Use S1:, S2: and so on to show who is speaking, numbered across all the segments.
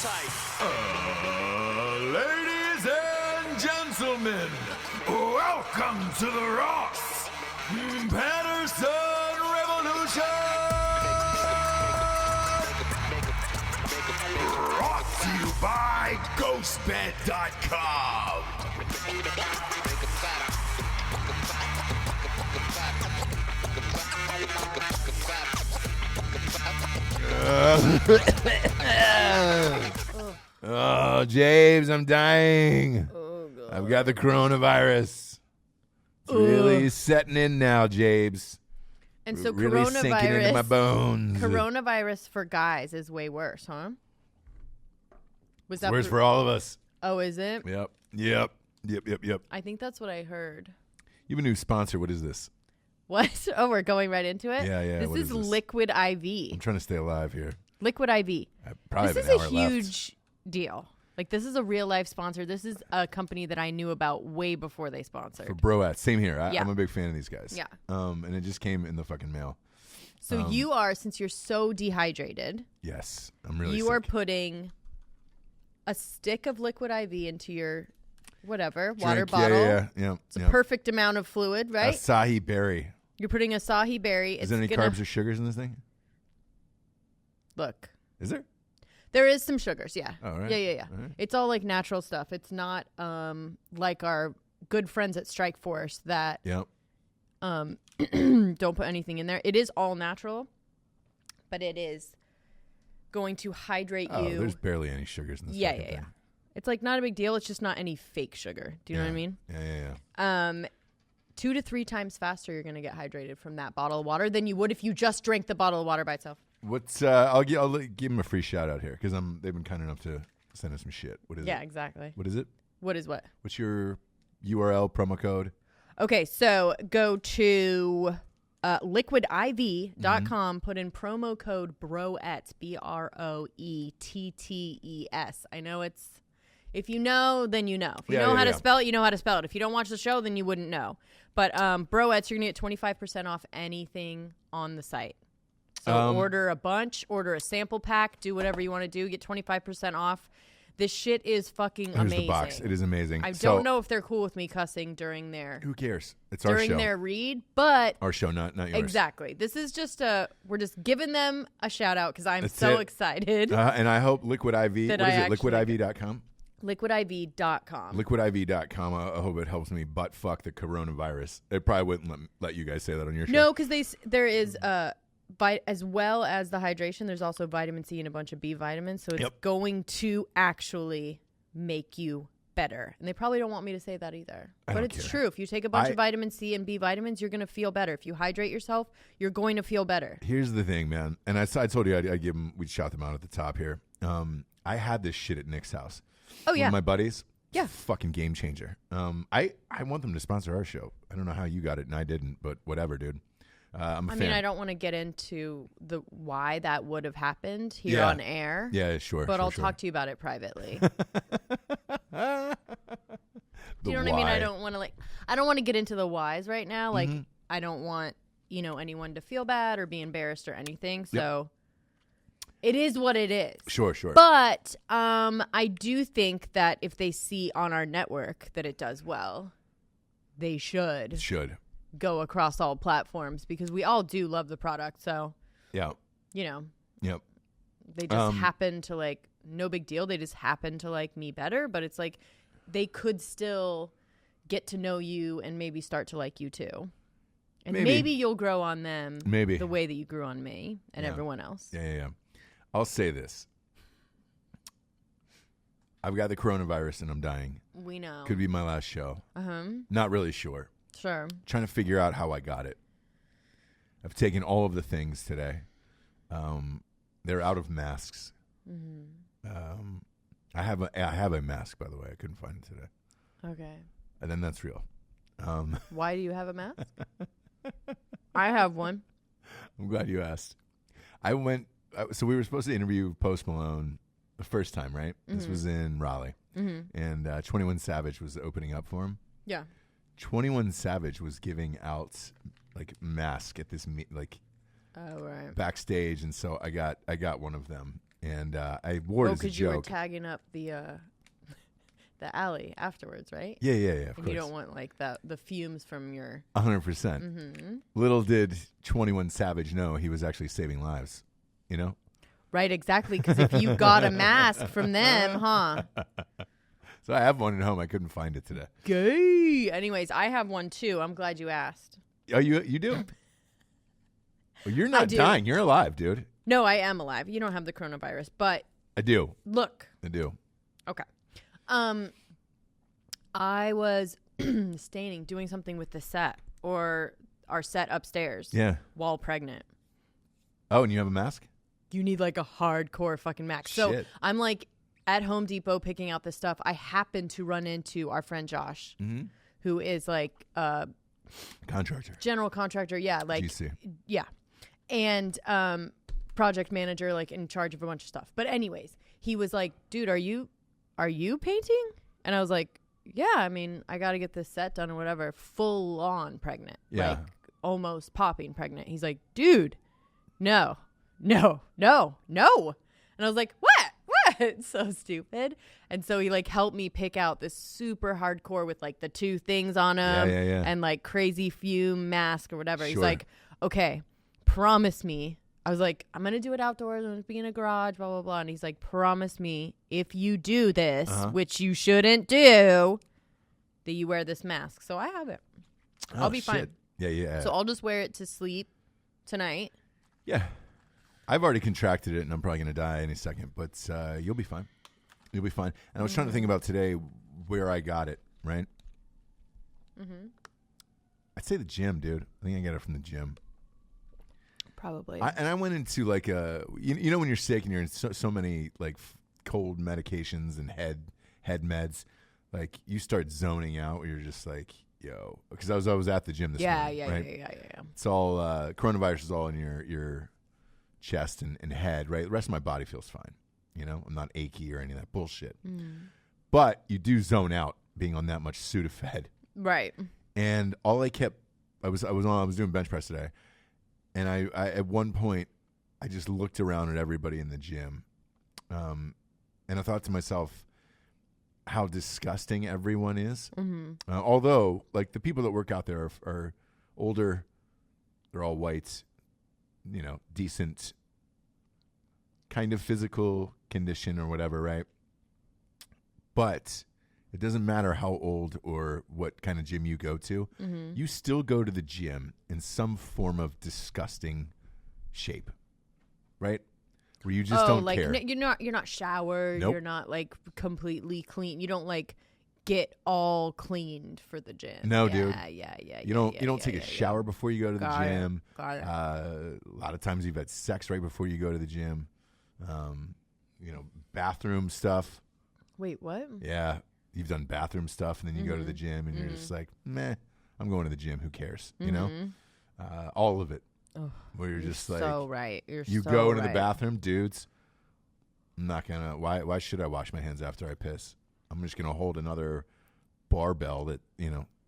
S1: sight.
S2: Ladies and gentlemen, welcome to the Ross Patterson Revolution! Brought to you by GhostBed.com. Oh, James, I'm dying.
S3: Oh, God.
S2: I've got the coronavirus. It's really setting in now, James.
S3: And so
S2: really sinking into my bones.
S3: Coronavirus for guys is way worse, huh? Was that
S2: worse for all of us.
S3: Oh, is it?
S2: Yep.
S3: I think that's what I heard.
S2: You have a new sponsor. What is this?
S3: What? Oh, we're going right into it?
S2: Yeah.
S3: This
S2: What
S3: is
S2: is this?
S3: Liquid IV.
S2: I'm trying to stay alive here.
S3: Liquid IV.
S2: Probably
S3: This
S2: have
S3: is
S2: an
S3: a
S2: hour
S3: huge deal. Like, this is a real life sponsor. This is a company that I knew about way before they sponsored.
S2: For Broettes. Same here.
S3: Yeah.
S2: I'm a big fan of these guys.
S3: Yeah.
S2: And it just came in the fucking mail.
S3: So you are, since you're so dehydrated.
S2: Yes. I'm really
S3: You
S2: sick.
S3: are putting a stick of Liquid IV into your water bottle.
S2: Yeah.
S3: It's a perfect amount of fluid, right?
S2: Acai berry.
S3: You're putting acai berry.
S2: Is there any carbs or sugars in this thing?
S3: Look.
S2: Is there?
S3: There is some sugars, yeah.
S2: Oh, right.
S3: Yeah.
S2: All right.
S3: It's all like natural stuff. It's not like our good friends at Strike Force that
S2: Yep.
S3: don't put anything in there. It is all natural, but it is going to hydrate you.
S2: There's barely any sugars in this
S3: Yeah.
S2: thing.
S3: It's like not a big deal. It's just not any fake sugar. Do you know what I mean?
S2: Yeah.
S3: 2 to 3 times faster you're going to get hydrated from that bottle of water than you would if you just drank the bottle of water by itself.
S2: What's I'll give them a free shout out here because they've been kind enough to send us some shit. What is it?
S3: Yeah, exactly.
S2: What is it?
S3: What is what?
S2: What's your URL promo code?
S3: Okay, so go to liquidiv.com, put in promo code Broettes, BROETTES. I know it's, if you know, then you know. If you know how to spell it, you know how to spell it. If you don't watch the show, then you wouldn't know. But Broettes, you're going to get 25% off anything on the site. So order a bunch, order a sample pack, do whatever you want to do, get 25% off. This shit is fucking amazing.
S2: Here's the box. It is amazing.
S3: I don't know if they're cool with me cussing during their...
S2: Who cares? It's our show.
S3: During their read, but...
S2: Our show, not yours.
S3: Exactly. This is just we're just giving them a shout out because I'm
S2: That's
S3: so
S2: it.
S3: excited.
S2: And I hope Liquid IV,
S3: That
S2: what is
S3: I
S2: it,
S3: actually-
S2: liquidiv.com?
S3: Liquidiv.com.
S2: Liquidiv.com. I hope it helps me butt fuck the coronavirus. It probably wouldn't let you guys say that on your show.
S3: No, because there is... as well as the hydration, there's also vitamin C and a bunch of B vitamins, so it's going to actually make you better. And they probably don't want me to say that either. But it's true. If you take a bunch of vitamin C and B vitamins, you're going to feel better. If you hydrate yourself, you're going to feel better.
S2: Here's the thing, man. And I told you I'd give them, we'd shout them out at the top here. I had this shit at Nick's house.
S3: Oh, yeah.
S2: One of my buddies.
S3: Yeah.
S2: Fucking game changer. I want them to sponsor our show. I don't know how you got it and I didn't, but whatever, dude. I'm a fan.
S3: mean, I don't want to get into the why that would have happened here on air.
S2: Yeah, sure.
S3: But I'll talk to you about it privately. Do you know what I mean? I don't want to get into the whys right now. Like, I don't want, anyone to feel bad or be embarrassed or anything. So it is what it is.
S2: Sure.
S3: But I do think that if they see on our network that it does well, they should go across all platforms because we all do love the product. So,
S2: Yep.
S3: they just happen to no big deal. They just happen to like me better, but it's like they could still get to know you and maybe start to like you too. And maybe you'll grow on them the way that you grew on me and everyone else.
S2: Yeah. I'll say this. I've got the coronavirus and I'm dying.
S3: We know.
S2: Could be my last show. Not really sure.
S3: Sure.
S2: Trying to figure out how I got it. I've taken all of the things today. They're out of masks. I have a mask, by the way. I couldn't find it today.
S3: Okay.
S2: And then that's real.
S3: Why do you have a mask? I have one.
S2: I'm glad you asked. So we were supposed to interview Post Malone the first time, right? This was in Raleigh. And 21 Savage was opening up for him.
S3: Yeah.
S2: 21 Savage was giving out mask at this backstage, and so I got one of them, And I wore it as a
S3: because you were
S2: joke.
S3: tagging up the alley afterwards, right?
S2: Yeah,
S3: And
S2: of course.
S3: you don't want like the fumes from your
S2: 100%.
S3: Mm-hmm.
S2: Little did 21 Savage know he was actually saving lives, you know?
S3: Right, exactly. Because if you got a mask from them, huh?
S2: So I have one at home. I couldn't find it today.
S3: Gay. Anyways, I have one too. I'm glad you asked.
S2: Oh, you do? Well, you're not dying. You're alive, dude.
S3: No, I am alive. You don't have the coronavirus, but
S2: I do.
S3: Look.
S2: I do.
S3: Okay. I was doing something with the set or our set upstairs.
S2: Yeah.
S3: While pregnant.
S2: Oh, and you have a mask?
S3: You need like a hardcore fucking mask. Shit. So I'm like at Home Depot picking out this stuff. I happen to run into our friend Josh, who is like
S2: contractor,
S3: general contractor. Yeah, like
S2: GC.
S3: Yeah, and project manager, like in charge of a bunch of stuff. But anyways, he was like, "Dude, are you painting?" And I was like, "Yeah, I mean, I got to get this set done or whatever." Full on pregnant, like almost popping pregnant. He's like, "Dude, no." And I was like, what? It's so stupid. And so he like helped me pick out this super hardcore with like the 2 things on him and like crazy fume mask or whatever. Sure. He's like, okay, promise me. I was like, I'm going to do it outdoors. I'm going to be in a garage, blah, blah, blah. And he's like, promise me if you do this, which you shouldn't do, that you wear this mask. So I have it. I'll be fine.
S2: Yeah.
S3: So I'll just wear it to sleep tonight.
S2: Yeah. I've already contracted it, and I'm probably going to die any second, but you'll be fine. You'll be fine. And I was trying to think about today where I got it, right? Mm-hmm. I'd say the gym, dude. I think I got it from the gym.
S3: Probably.
S2: And I went into like you know when you're sick and you're in so many like cold medications and head meds, like you start zoning out where you're just like, yo, because I was at the gym this morning. Yeah. It's all coronavirus is all in your chest and head, right? The rest of my body feels fine. You know, I'm not achy or any of that bullshit. But you do zone out being on that much Sudafed. Right. And all I was doing bench press today, and I at one point I just looked around at everybody in the gym, and I thought to myself how disgusting everyone is. Although, like the people that work out there are older, they're all white. You know, decent kind of physical condition or whatever, right? But it doesn't matter how old or what kind of gym you go to. You still go to the gym in some form of disgusting shape, right? Where you just don't care.
S3: You're not showered. Nope. You're not like completely clean. You don't like get all cleaned for the gym.
S2: No, dude.
S3: Yeah.
S2: You don't take a shower before you go to the gym. Got it. A lot of times you've had sex right before you go to the gym. Bathroom stuff.
S3: Wait, what?
S2: Yeah, you've done bathroom stuff, and then you go to the gym, and you're just like, meh, I'm going to the gym. Who cares? You know, all of it. Oh, where you're just like,
S3: so right.
S2: You go to the bathroom, dudes. I'm not gonna. Why should I wash my hands after I piss? I'm just going to hold another barbell that,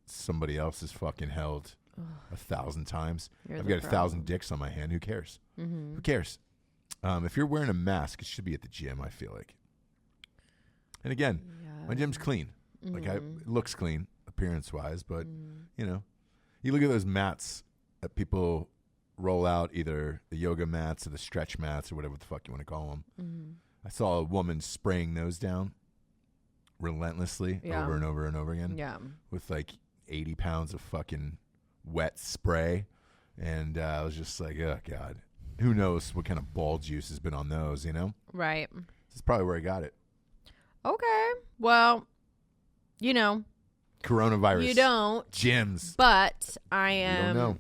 S2: somebody else has fucking held 1,000 times. I've got 1,000 dicks on my hand. Who cares? Who cares? If you're wearing a mask, it should be at the gym, I feel like. And again, my gym's clean. Like, it looks clean appearance-wise, but, you look at those mats that people roll out, either the yoga mats or the stretch mats or whatever the fuck you want to call them. I saw a woman spraying those down relentlessly over and over and over again with like 80 pounds of fucking wet spray, and I was just like, oh god, who knows what kind of ball juice has been on those, right? That's probably where I got it.
S3: Okay, well,
S2: coronavirus,
S3: you don't
S2: gyms,
S3: but I am,
S2: don't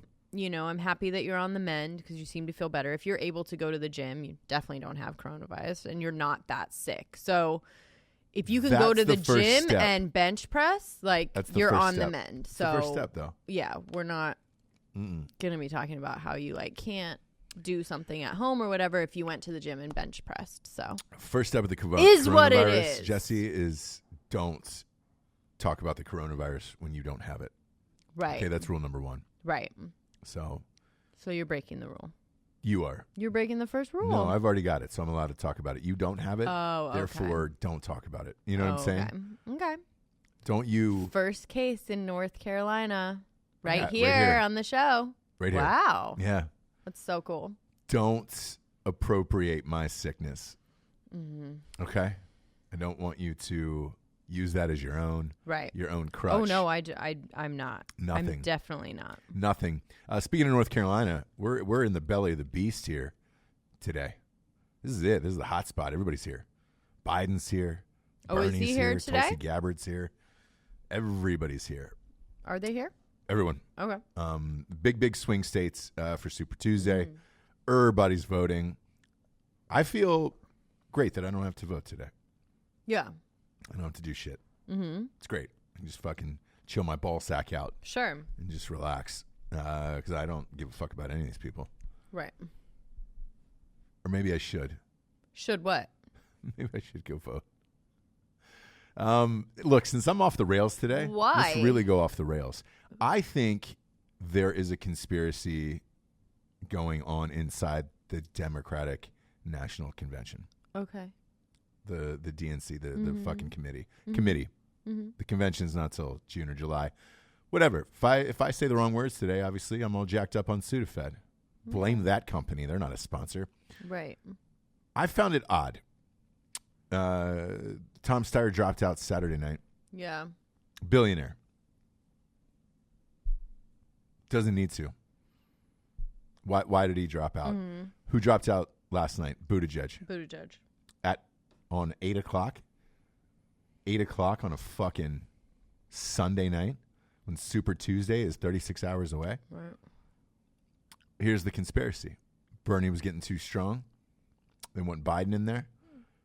S2: know.
S3: I'm happy that you're on the mend because you seem to feel better. If you're able to go to the gym, you definitely don't have coronavirus and you're not that sick. So if you can go to the gym and bench press, like you're on the mend. So
S2: the first step, though.
S3: Yeah, we're not going to be talking about how you like can't do something at home or whatever if you went to the gym and bench pressed. So
S2: first step of the
S3: is
S2: coronavirus,
S3: what it is.
S2: Jessie, is don't talk about the coronavirus when you don't have it.
S3: Right.
S2: Okay, that's rule number 1.
S3: Right.
S2: So
S3: you're breaking the rule.
S2: You are.
S3: You're breaking the first rule.
S2: No, I've already got it, so I'm allowed to talk about it. You don't have it.
S3: Oh, okay.
S2: Therefore, don't talk about it. You know what I'm saying?
S3: Okay.
S2: Don't you...
S3: First case in North Carolina. Right
S2: here
S3: on the show.
S2: Right here.
S3: Wow.
S2: Yeah.
S3: That's so cool.
S2: Don't appropriate my sickness.
S3: Mm-hmm.
S2: Okay? I don't want you to use that as your own.
S3: Right.
S2: Your own crutch.
S3: Oh, no, I'm not.
S2: Nothing.
S3: I'm definitely not.
S2: Nothing. Speaking of North Carolina, we're in the belly of the beast here today. This is it. This is the hot spot. Everybody's here. Biden's here.
S3: Oh,
S2: Bernie's
S3: is he here today?
S2: Tulsi Gabbard's here. Everybody's here.
S3: Are they here?
S2: Everyone.
S3: Okay.
S2: Big swing states for Super Tuesday. Everybody's voting. I feel great that I don't have to vote today.
S3: Yeah.
S2: I don't have to do shit.
S3: Mm-hmm.
S2: It's great. I can just fucking chill my ball sack out.
S3: Sure.
S2: And just relax. Because I don't give a fuck about any of these people.
S3: Right.
S2: Or maybe I should.
S3: Should what?
S2: Maybe I should go vote. Look, since I'm off the rails today,
S3: why?
S2: Let's really go off the rails. I think there is a conspiracy going on inside the Democratic National Convention.
S3: Okay.
S2: The DNC, the fucking committee. Mm-hmm. The convention's not till June or July. Whatever. If I say the wrong words today, obviously I'm all jacked up on Sudafed. Blame that company. They're not a sponsor.
S3: Right.
S2: I found it odd. Tom Steyer dropped out Saturday night.
S3: Yeah.
S2: Billionaire. Doesn't need to. Why did he drop out?
S3: Mm-hmm.
S2: Who dropped out last night? Buttigieg. On 8 o'clock? 8 o'clock on a fucking Sunday night when Super Tuesday is 36 hours away?
S3: Right.
S2: Here's the conspiracy. Bernie was getting too strong. They want Biden in there.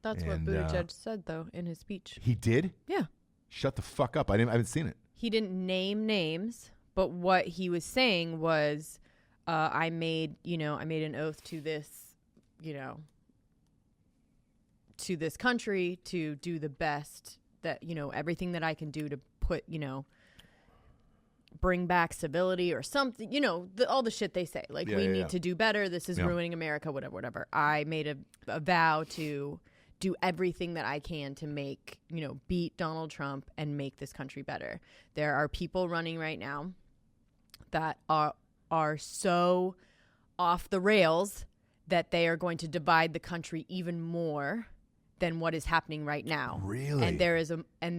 S3: That's what Buttigieg said, though, in his speech.
S2: He did?
S3: Yeah.
S2: Shut the fuck up. I haven't seen it.
S3: He didn't name names, but what he was saying was, I made an oath to this, to this country to do the best that, everything that I can do to put, bring back civility or something, all the shit they say. Like, we need to do better. This is ruining America, whatever. I made a vow to do everything that I can to make, beat Donald Trump and make this country better. There are people running right now that are so off the rails that they are going to divide the country even more than what is happening right now.
S2: Really?
S3: And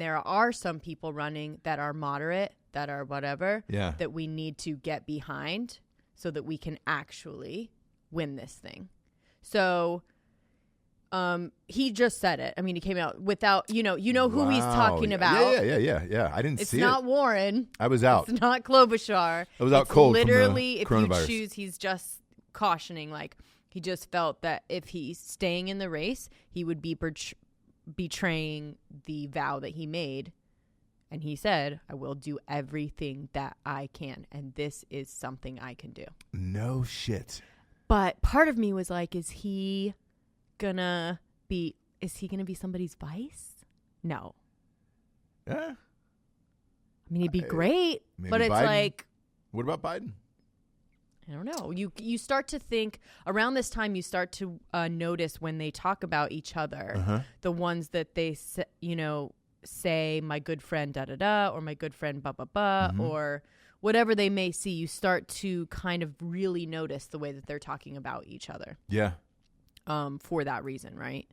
S3: there are some people running that are moderate, that are whatever, that we need to get behind so that we can actually win this thing. So he just said it. I mean, he came out without, who he's talking about.
S2: Yeah. I didn't see it.
S3: It's not Warren.
S2: I was out.
S3: It's not Klobuchar.
S2: I was out cold
S3: literally,
S2: from the
S3: if
S2: coronavirus.
S3: you choose, he's just cautioning, like, he just felt that if he's staying in the race, he would be betraying the vow that he made. And he said, I will do everything that I can. And this is something I can do.
S2: No shit.
S3: But part of me was like, is he gonna be somebody's vice? No.
S2: Yeah.
S3: I mean, he'd be great, but it's
S2: Biden.
S3: like,
S2: what about Biden?
S3: I don't know. You start to think around this time. You start to notice when they talk about each other, the ones that they say my good friend da da da, or my good friend ba ba ba, or whatever they may see. You start to kind of really notice the way that they're talking about each other.
S2: Yeah.
S3: For that reason, right?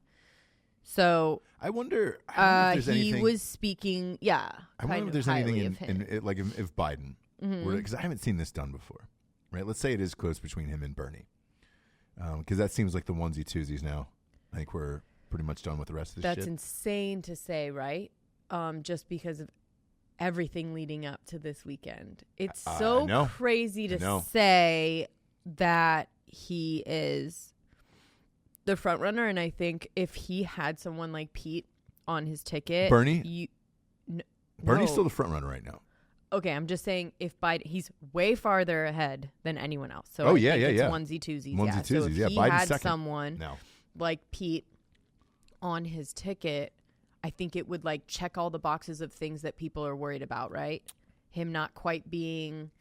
S3: So
S2: I wonder if there's anything.
S3: He was speaking. Yeah.
S2: I wonder if there's anything in like if Biden, because I haven't seen this done before. Right, let's say it is close between him and Bernie, because that seems like the onesie twosies now. I think we're pretty much done with the rest of this shit.
S3: That's insane to say, right? Just because of everything leading up to this weekend. It's so crazy to say that he is the front runner, and I think if he had someone like Pete on his ticket,
S2: Bernie's still the front runner right now.
S3: Okay, I'm just saying if Biden, he's way farther ahead than anyone else. So
S2: it's
S3: onesie twosies. So if he
S2: Biden's
S3: had
S2: second.
S3: someone like Pete on his ticket, I think it would like check all the boxes of things that people are worried about, right? Him not quite being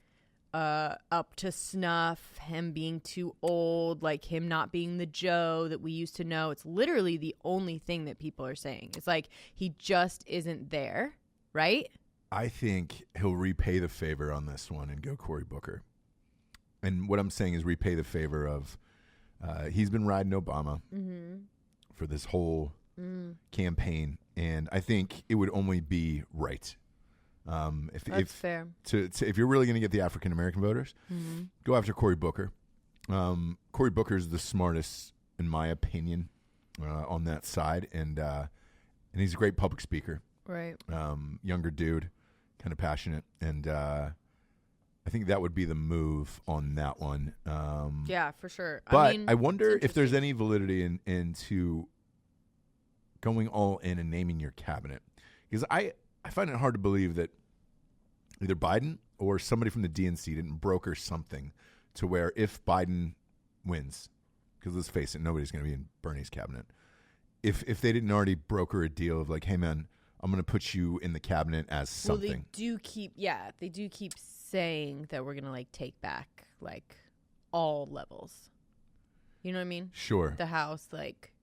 S3: up to snuff, him being too old, like him not being the Joe that we used to know. It's literally the only thing that people are saying. It's like he just isn't there, right?
S2: I think he'll repay the favor on this one and go Cory Booker. And what I'm saying is repay the favor of he's been riding Obama for this whole campaign, and I think it would only be right. If
S3: fair.
S2: If you're really going to get the African American voters, go after Cory Booker. Cory Booker is the smartest, in my opinion, on that side, and he's a great public speaker.
S3: Right.
S2: Younger dude, kind of passionate, and I think that would be the move on that one.
S3: Yeah, for sure.
S2: But I wonder if there's any validity into going all in and naming your cabinet, because I find it hard to believe that either Biden or somebody from the DNC didn't broker something to where if Biden wins, because let's face it, nobody's going to be in Bernie's cabinet. If they didn't already broker a deal of like, hey man, I'm going to put you in the cabinet as something.
S3: Well, they do keep saying that we're going to like take back like all levels. You know what I mean?
S2: Sure.
S3: The House, like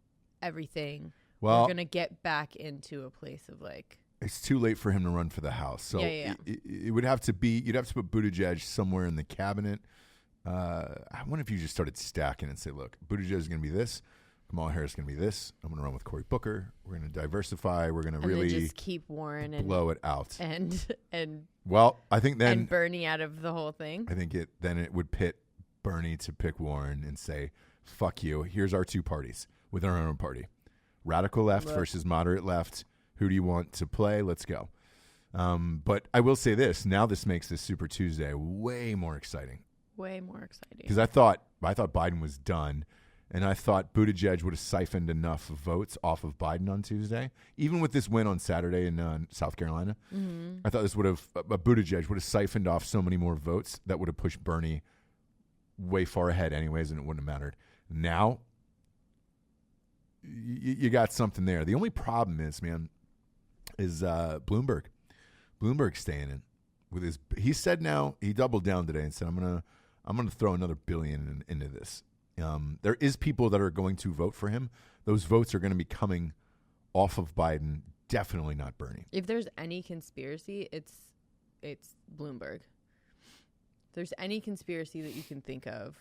S3: everything.
S2: Well,
S3: we're going to get back into a place of like.
S2: It's too late for him to run for the House. So it would have to be, you'd have to put Buttigieg somewhere in the cabinet. I wonder if you just started stacking and say, look, Buttigieg is going to be this. Kamala Harris is going to be this. I'm going to run with Cory Booker. We're going to diversify. We're going to really
S3: just keep Warren and
S2: blow it out.
S3: And
S2: well, I think then
S3: and Bernie out of the whole thing.
S2: I think it would pit Bernie to pick Warren and say, fuck you. Here's our two parties within our own party. Radical left versus moderate left. Who do you want to play? Let's go. But I will say this. Now this makes this Super Tuesday way more exciting.
S3: Way more exciting.
S2: Because I thought Biden was done, and I thought Buttigieg would have siphoned enough votes off of Biden on Tuesday. Even with this win on Saturday in South Carolina, I thought Buttigieg would have siphoned off so many more votes that would have pushed Bernie way far ahead anyways, and it wouldn't have mattered. Now, you got something there. The only problem is Bloomberg. Bloomberg staying in with his. He said now he doubled down today and said I'm gonna throw another $1 billion into this. There is people that are going to vote for him. Those votes are going to be coming off of Biden. Definitely not Bernie.
S3: If there's any conspiracy, it's Bloomberg. If there's any conspiracy that you can think of,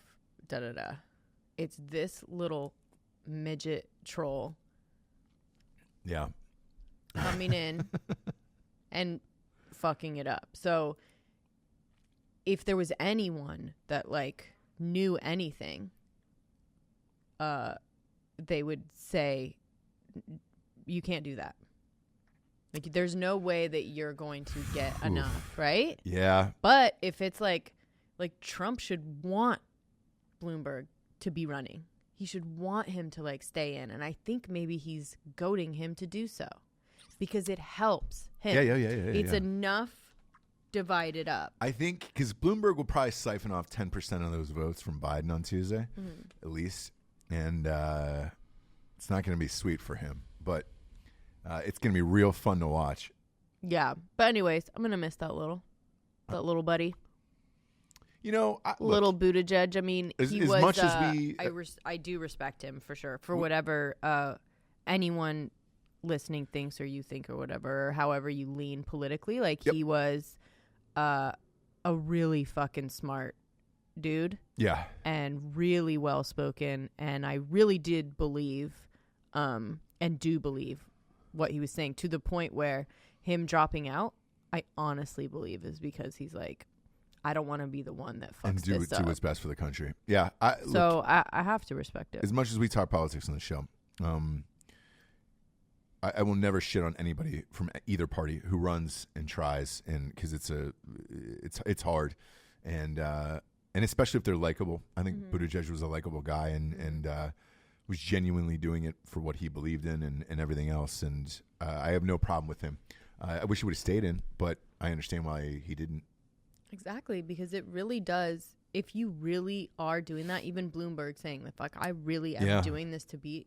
S3: it's this little midget troll.
S2: Yeah.
S3: Coming in and fucking it up. So if there was anyone that like knew anything, they would say you can't do that. Like there's no way that you're going to get enough, right?
S2: Yeah.
S3: But if it's like Trump should want Bloomberg to be running. He should want him to like stay in, and I think maybe he's goading him to do so. Because it helps him.
S2: Yeah.
S3: It's enough divided up.
S2: I think because Bloomberg will probably siphon off 10% of those votes from Biden on Tuesday, at least. And it's not going to be sweet for him. But it's going to be real fun to watch.
S3: Yeah. But anyways, I'm going to miss that little buddy.
S2: You know,
S3: little Buttigieg. I mean, he was.
S2: Much as
S3: I do respect him for sure. For whatever anyone listening thinks or you think or whatever, or however you lean politically, like he was a really fucking smart dude.
S2: Yeah.
S3: And really well spoken, and I really did believe and do believe what he was saying, to the point where him dropping out, I honestly believe is because he's like, I don't want to be the one that fucks
S2: and do what's best for the country. Yeah. I
S3: have to respect it.
S2: As much as we talk politics on the show, I will never shit on anybody from either party who runs and tries, and because it's hard, and especially if they're likable. I think Buttigieg was a likable guy, and was genuinely doing it for what he believed in and everything else. And I have no problem with him. I wish he would have stayed in, but I understand why he didn't.
S3: Exactly, because it really does. If you really are doing that, even Bloomberg saying that, like, I really am doing this to be,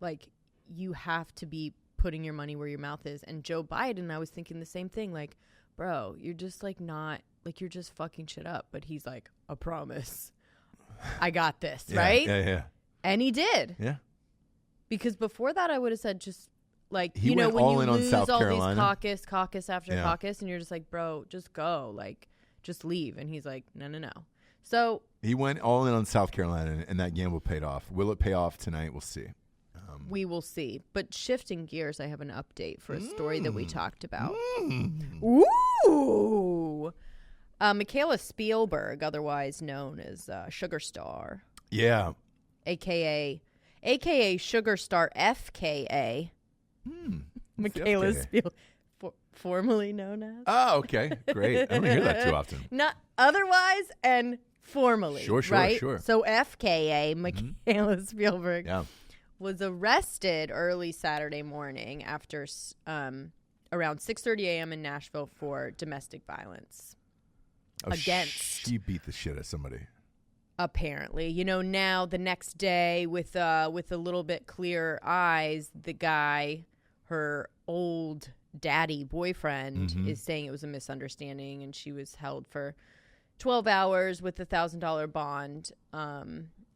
S3: like, you have to be putting your money where your mouth is. And Joe Biden, I was thinking the same thing. Like, bro, you're just like not, like you're just fucking shit up. But he's like, I promise. I got this, right?
S2: Yeah.
S3: And he did.
S2: Yeah.
S3: Because before that, I would have said just like,
S2: He
S3: you know,
S2: went
S3: when
S2: all
S3: you
S2: in on
S3: lose
S2: South
S3: all
S2: Carolina.
S3: these caucus after caucus, and you're just like, bro, just go. Like, just leave. And he's like, no. So
S2: he went all in on South Carolina, and that gamble paid off. Will it pay off tonight? We'll see.
S3: We will see. But shifting gears, I have an update for a story that we talked about. Ooh. Michaela Spielberg, otherwise known as Sugar Star.
S2: Yeah.
S3: AKA Sugar Star FKA. Michaela Spielberg. Formerly known as.
S2: Oh, okay. Great. I don't hear that too often.
S3: Not otherwise and formally.
S2: Sure.
S3: Right? So FKA, Michaela Spielberg.
S2: Yeah.
S3: Was arrested early Saturday morning after around 6:30 a.m. in Nashville for domestic violence.
S2: She beat the shit out of somebody.
S3: Apparently, you know, now the next day with a little bit clearer eyes, the guy, her old daddy boyfriend, is saying it was a misunderstanding, and she was held for 12 hours with a $1,000 bond.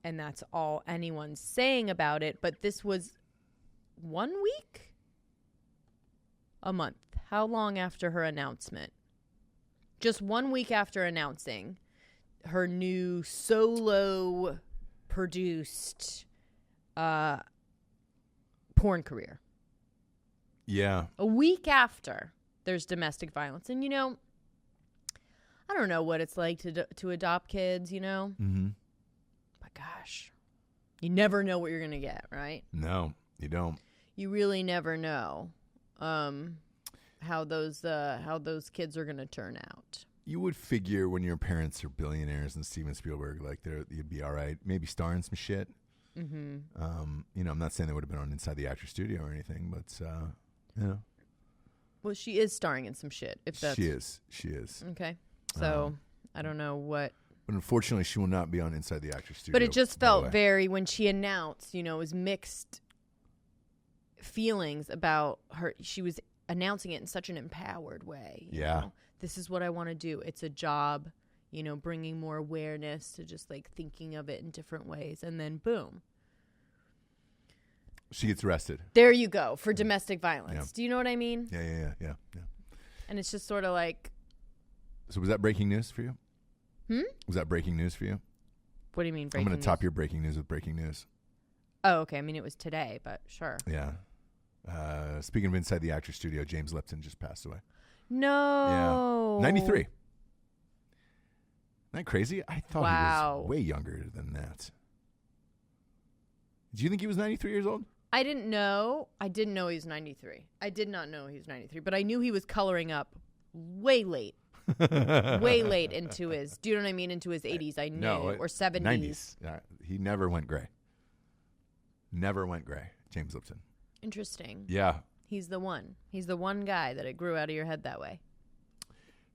S3: And that's all anyone's saying about it. But this was 1 week? A month. How long after her announcement? Just 1 week after announcing her new solo produced porn career.
S2: Yeah.
S3: A week after there's domestic violence. And, you know, I don't know what it's like to adopt kids, you know?
S2: Mm-hmm.
S3: Gosh, you never know what you're going to get, right?
S2: No, you don't.
S3: You really never know how those kids are going to turn out.
S2: You would figure when your parents are billionaires and Steven Spielberg, like you'd be all right. Maybe starring some shit. Mm-hmm. You know, I'm not saying they would have been on Inside the Actor Studio or anything, but you know.
S3: Well, she is starring in some shit. If that's
S2: She is.
S3: Okay, so I don't know what.
S2: But unfortunately, she will not be on Inside the Actor Studio.
S3: But it just felt very, when she announced, you know, it was mixed feelings about her. She was announcing it in such an empowered way. You know? This is what I want to do. It's a job, you know, bringing more awareness to just like thinking of it in different ways. And then boom.
S2: She gets arrested.
S3: There you go, for domestic violence.
S2: Yeah.
S3: Do you know what I mean?
S2: Yeah.
S3: And it's just sort of like.
S2: So was that breaking news for you? Was that breaking news for you?
S3: What do you mean breaking news?
S2: I'm going to top your breaking news with breaking news.
S3: Oh, okay. I mean, it was today, but sure.
S2: Yeah. Speaking of Inside the Actor Studio, James Lipton just passed away.
S3: No.
S2: Yeah. 93. Isn't that crazy? I thought he was way younger than that. Do you think he was 93 years old?
S3: I didn't know. I didn't know he was 93. I did not know he was 93, but I knew he was coloring up way late. Way late into his, do you know what I mean? Into his 80s, I knew, or 70s.
S2: 90s. He never went gray. Never went gray. James Lipton.
S3: Interesting.
S2: Yeah.
S3: He's the one. He's the one guy that it grew out of your head that way.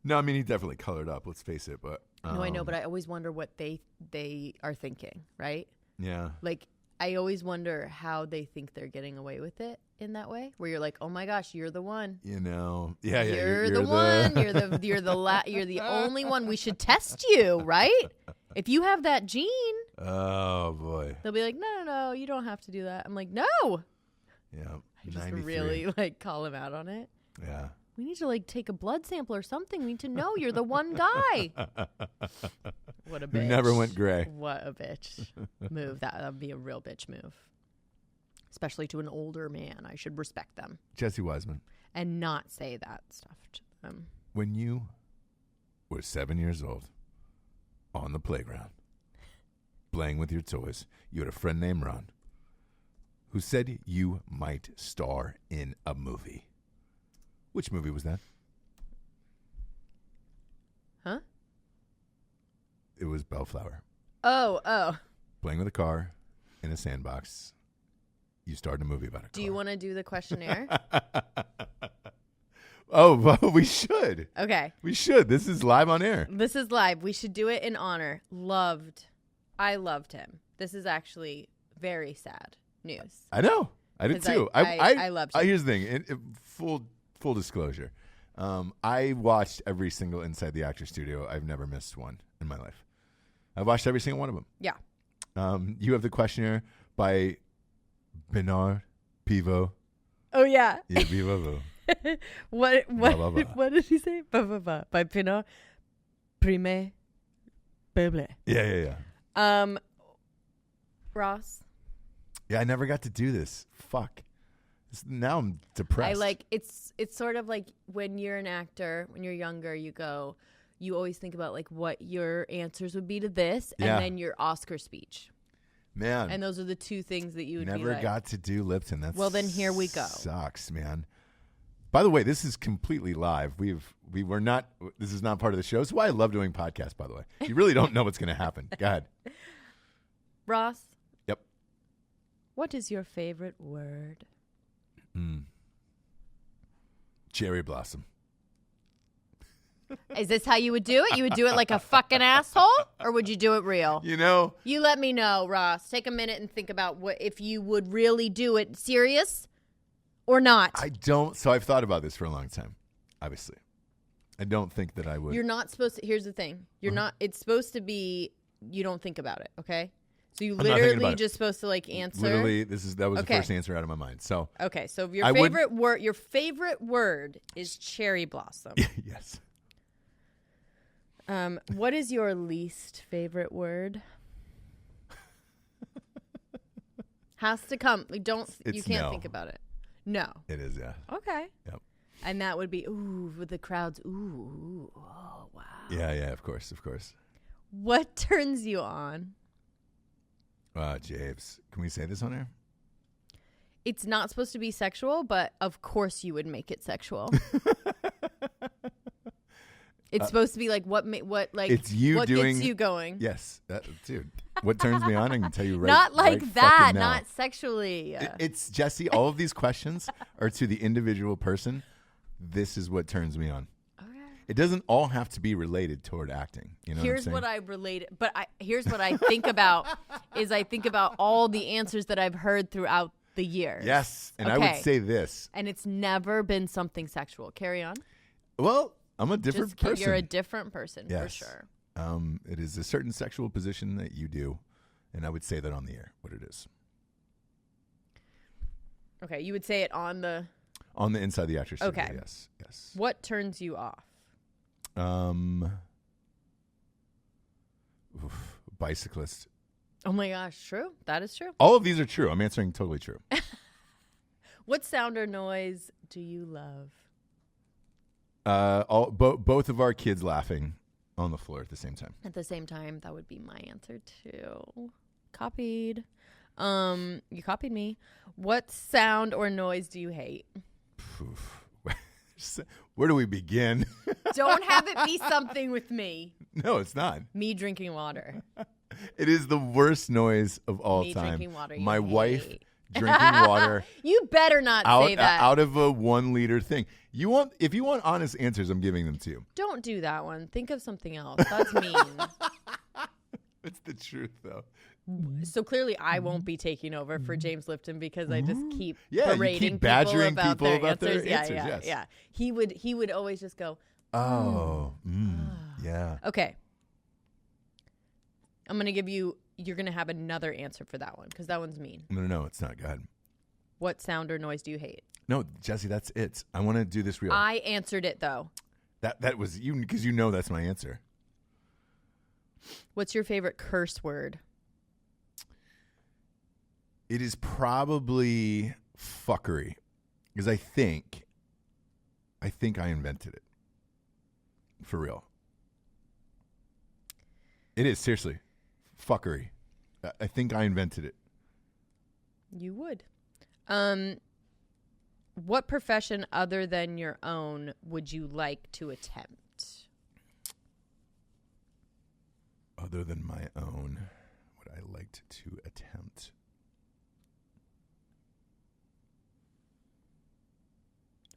S2: No, I mean, he definitely colored up, let's face it. But
S3: no, I know, but I always wonder what they are thinking, right?
S2: Yeah.
S3: Like, I always wonder how they think they're getting away with it in that way, where you're like, oh my gosh, you're the one.
S2: You know, yeah.
S3: You're the one. You're the only one. We should test you, right? If you have that gene.
S2: Oh boy.
S3: They'll be like, no, you don't have to do that. I'm like, no.
S2: Yeah.
S3: I just really like call him out on it.
S2: Yeah.
S3: We need to like take a blood sample or something. We need to know you're the one guy. What a bitch.
S2: Who never went gray.
S3: What a bitch move. That would be a real bitch move. Especially to an older man. I should respect them.
S2: Jesse Wiseman.
S3: And not say that stuff to them.
S2: When you were 7 years old, on the playground, playing with your toys, you had a friend named Ron who said you might star in a movie. Which movie was that?
S3: Huh?
S2: It was Bellflower.
S3: Oh.
S2: Playing with a car in a sandbox. You starred in a movie about a car.
S3: Do you want to do the questionnaire?
S2: Oh, well, we should.
S3: Okay.
S2: We should. This is live on air.
S3: This is live. We should do it in honor. I loved him. This is actually very sad news.
S2: I know. I did too.
S3: I loved him.
S2: Here's the thing. Full disclosure. I watched every single Inside the Actor Studio. I've never missed one in my life. I've watched every single one of them.
S3: Yeah.
S2: You have the questionnaire by Bernard Pivot.
S3: Oh, yeah.
S2: Yeah, Pivot.
S3: What did he say? By Pinot Prime Beble.
S2: Yeah.
S3: Ross.
S2: Yeah, I never got to do this. Fuck. Now I'm depressed.
S3: It's sort of like when you're an actor, when you're younger, you always think about like what your answers would be to this, and then your Oscar speech.
S2: Man.
S3: And those are the two things that you would
S2: never
S3: be like.
S2: got to do Lipton.
S3: Well, then here we go.
S2: Sucks, man. By the way, this is completely live. This is not part of the show. That's why I love doing podcasts, by the way. You really don't know what's going to happen. Go ahead.
S3: Ross.
S2: Yep.
S3: What is your favorite word?
S2: Cherry blossom.
S3: Is this how you would do it? You would do it like a fucking asshole? Or would you do it real?
S2: You
S3: let me know, Ross. Take a minute and think about if you would really do it serious or not.
S2: I don't. So I've thought about this for a long time, obviously. I don't think that I would.
S3: You're not supposed to. Here's the thing. You're not. It's supposed to be, you don't think about it, okay? So you literally just supposed to like answer.
S2: Literally, that was the first answer out of my mind. So
S3: okay, so your favorite word is cherry blossom.
S2: Yes.
S3: What is your least favorite word? Has to come. You can't think about it. No.
S2: It is, yeah.
S3: Okay.
S2: Yep.
S3: And that would be with the crowds. Oh wow.
S2: Yeah, of course.
S3: What turns you on?
S2: James, can we say this on air?
S3: It's not supposed to be sexual, but of course you would make it sexual. It's supposed to be like
S2: it's you
S3: what
S2: doing,
S3: gets you going.
S2: Yes, dude. What turns me on? I can tell you right.
S3: Not like
S2: right
S3: that.
S2: Now.
S3: Not sexually.
S2: It's Jessie. All of these questions are to the individual person. This is what turns me on. Okay. It doesn't all have to be related toward acting. You know.
S3: Here's what I relate, but here's what I think about is I think about all the answers that I've heard throughout the years.
S2: Yes, and I would say this.
S3: And it's never been something sexual. Carry on.
S2: Well, I'm a different person.
S3: You're a different person, for sure.
S2: It is a certain sexual position that you do, and I would say that on the air, what it is.
S3: Okay, you would say it on the
S2: Inside the Actor Studio.
S3: Okay.
S2: Yes.
S3: What turns you off?
S2: Bicyclist.
S3: Oh my gosh, true. That is true.
S2: All of these are true. I'm answering totally true.
S3: What sound or noise do you love?
S2: Both of our kids laughing on the floor at the same time.
S3: At the same time, that would be my answer too. Copied. You copied me. What sound or noise do you hate?
S2: Where do we begin?
S3: Don't have it be something with me.
S2: No, it's not.
S3: Me drinking water.
S2: It is the worst noise of all time.
S3: Me drinking water.
S2: My wife drinking water.
S3: You better not say that.
S2: Out of a 1 liter thing. If you want honest answers, I'm giving them to you.
S3: Don't do that one. Think of something else. That's mean.
S2: It's the truth, though.
S3: So clearly, I won't be taking over for James Lipton because I just keep berating
S2: you keep badgering people about their answers.
S3: Yeah. He would always just go,
S2: yeah.
S3: Okay. I'm gonna give you. You're gonna have another answer for that one because that one's mean.
S2: No, it's not. Go ahead.
S3: What sound or noise do you hate?
S2: No, Jessie, that's it. I want to do this real.
S3: I answered it though.
S2: That was you because that's my answer.
S3: What's your favorite curse word?
S2: It is probably fuckery because I think I invented it for real. It is seriously fuckery. I think I invented it.
S3: You would. What profession other than your own would you like to attempt?
S2: Other than my own, would I like to attempt?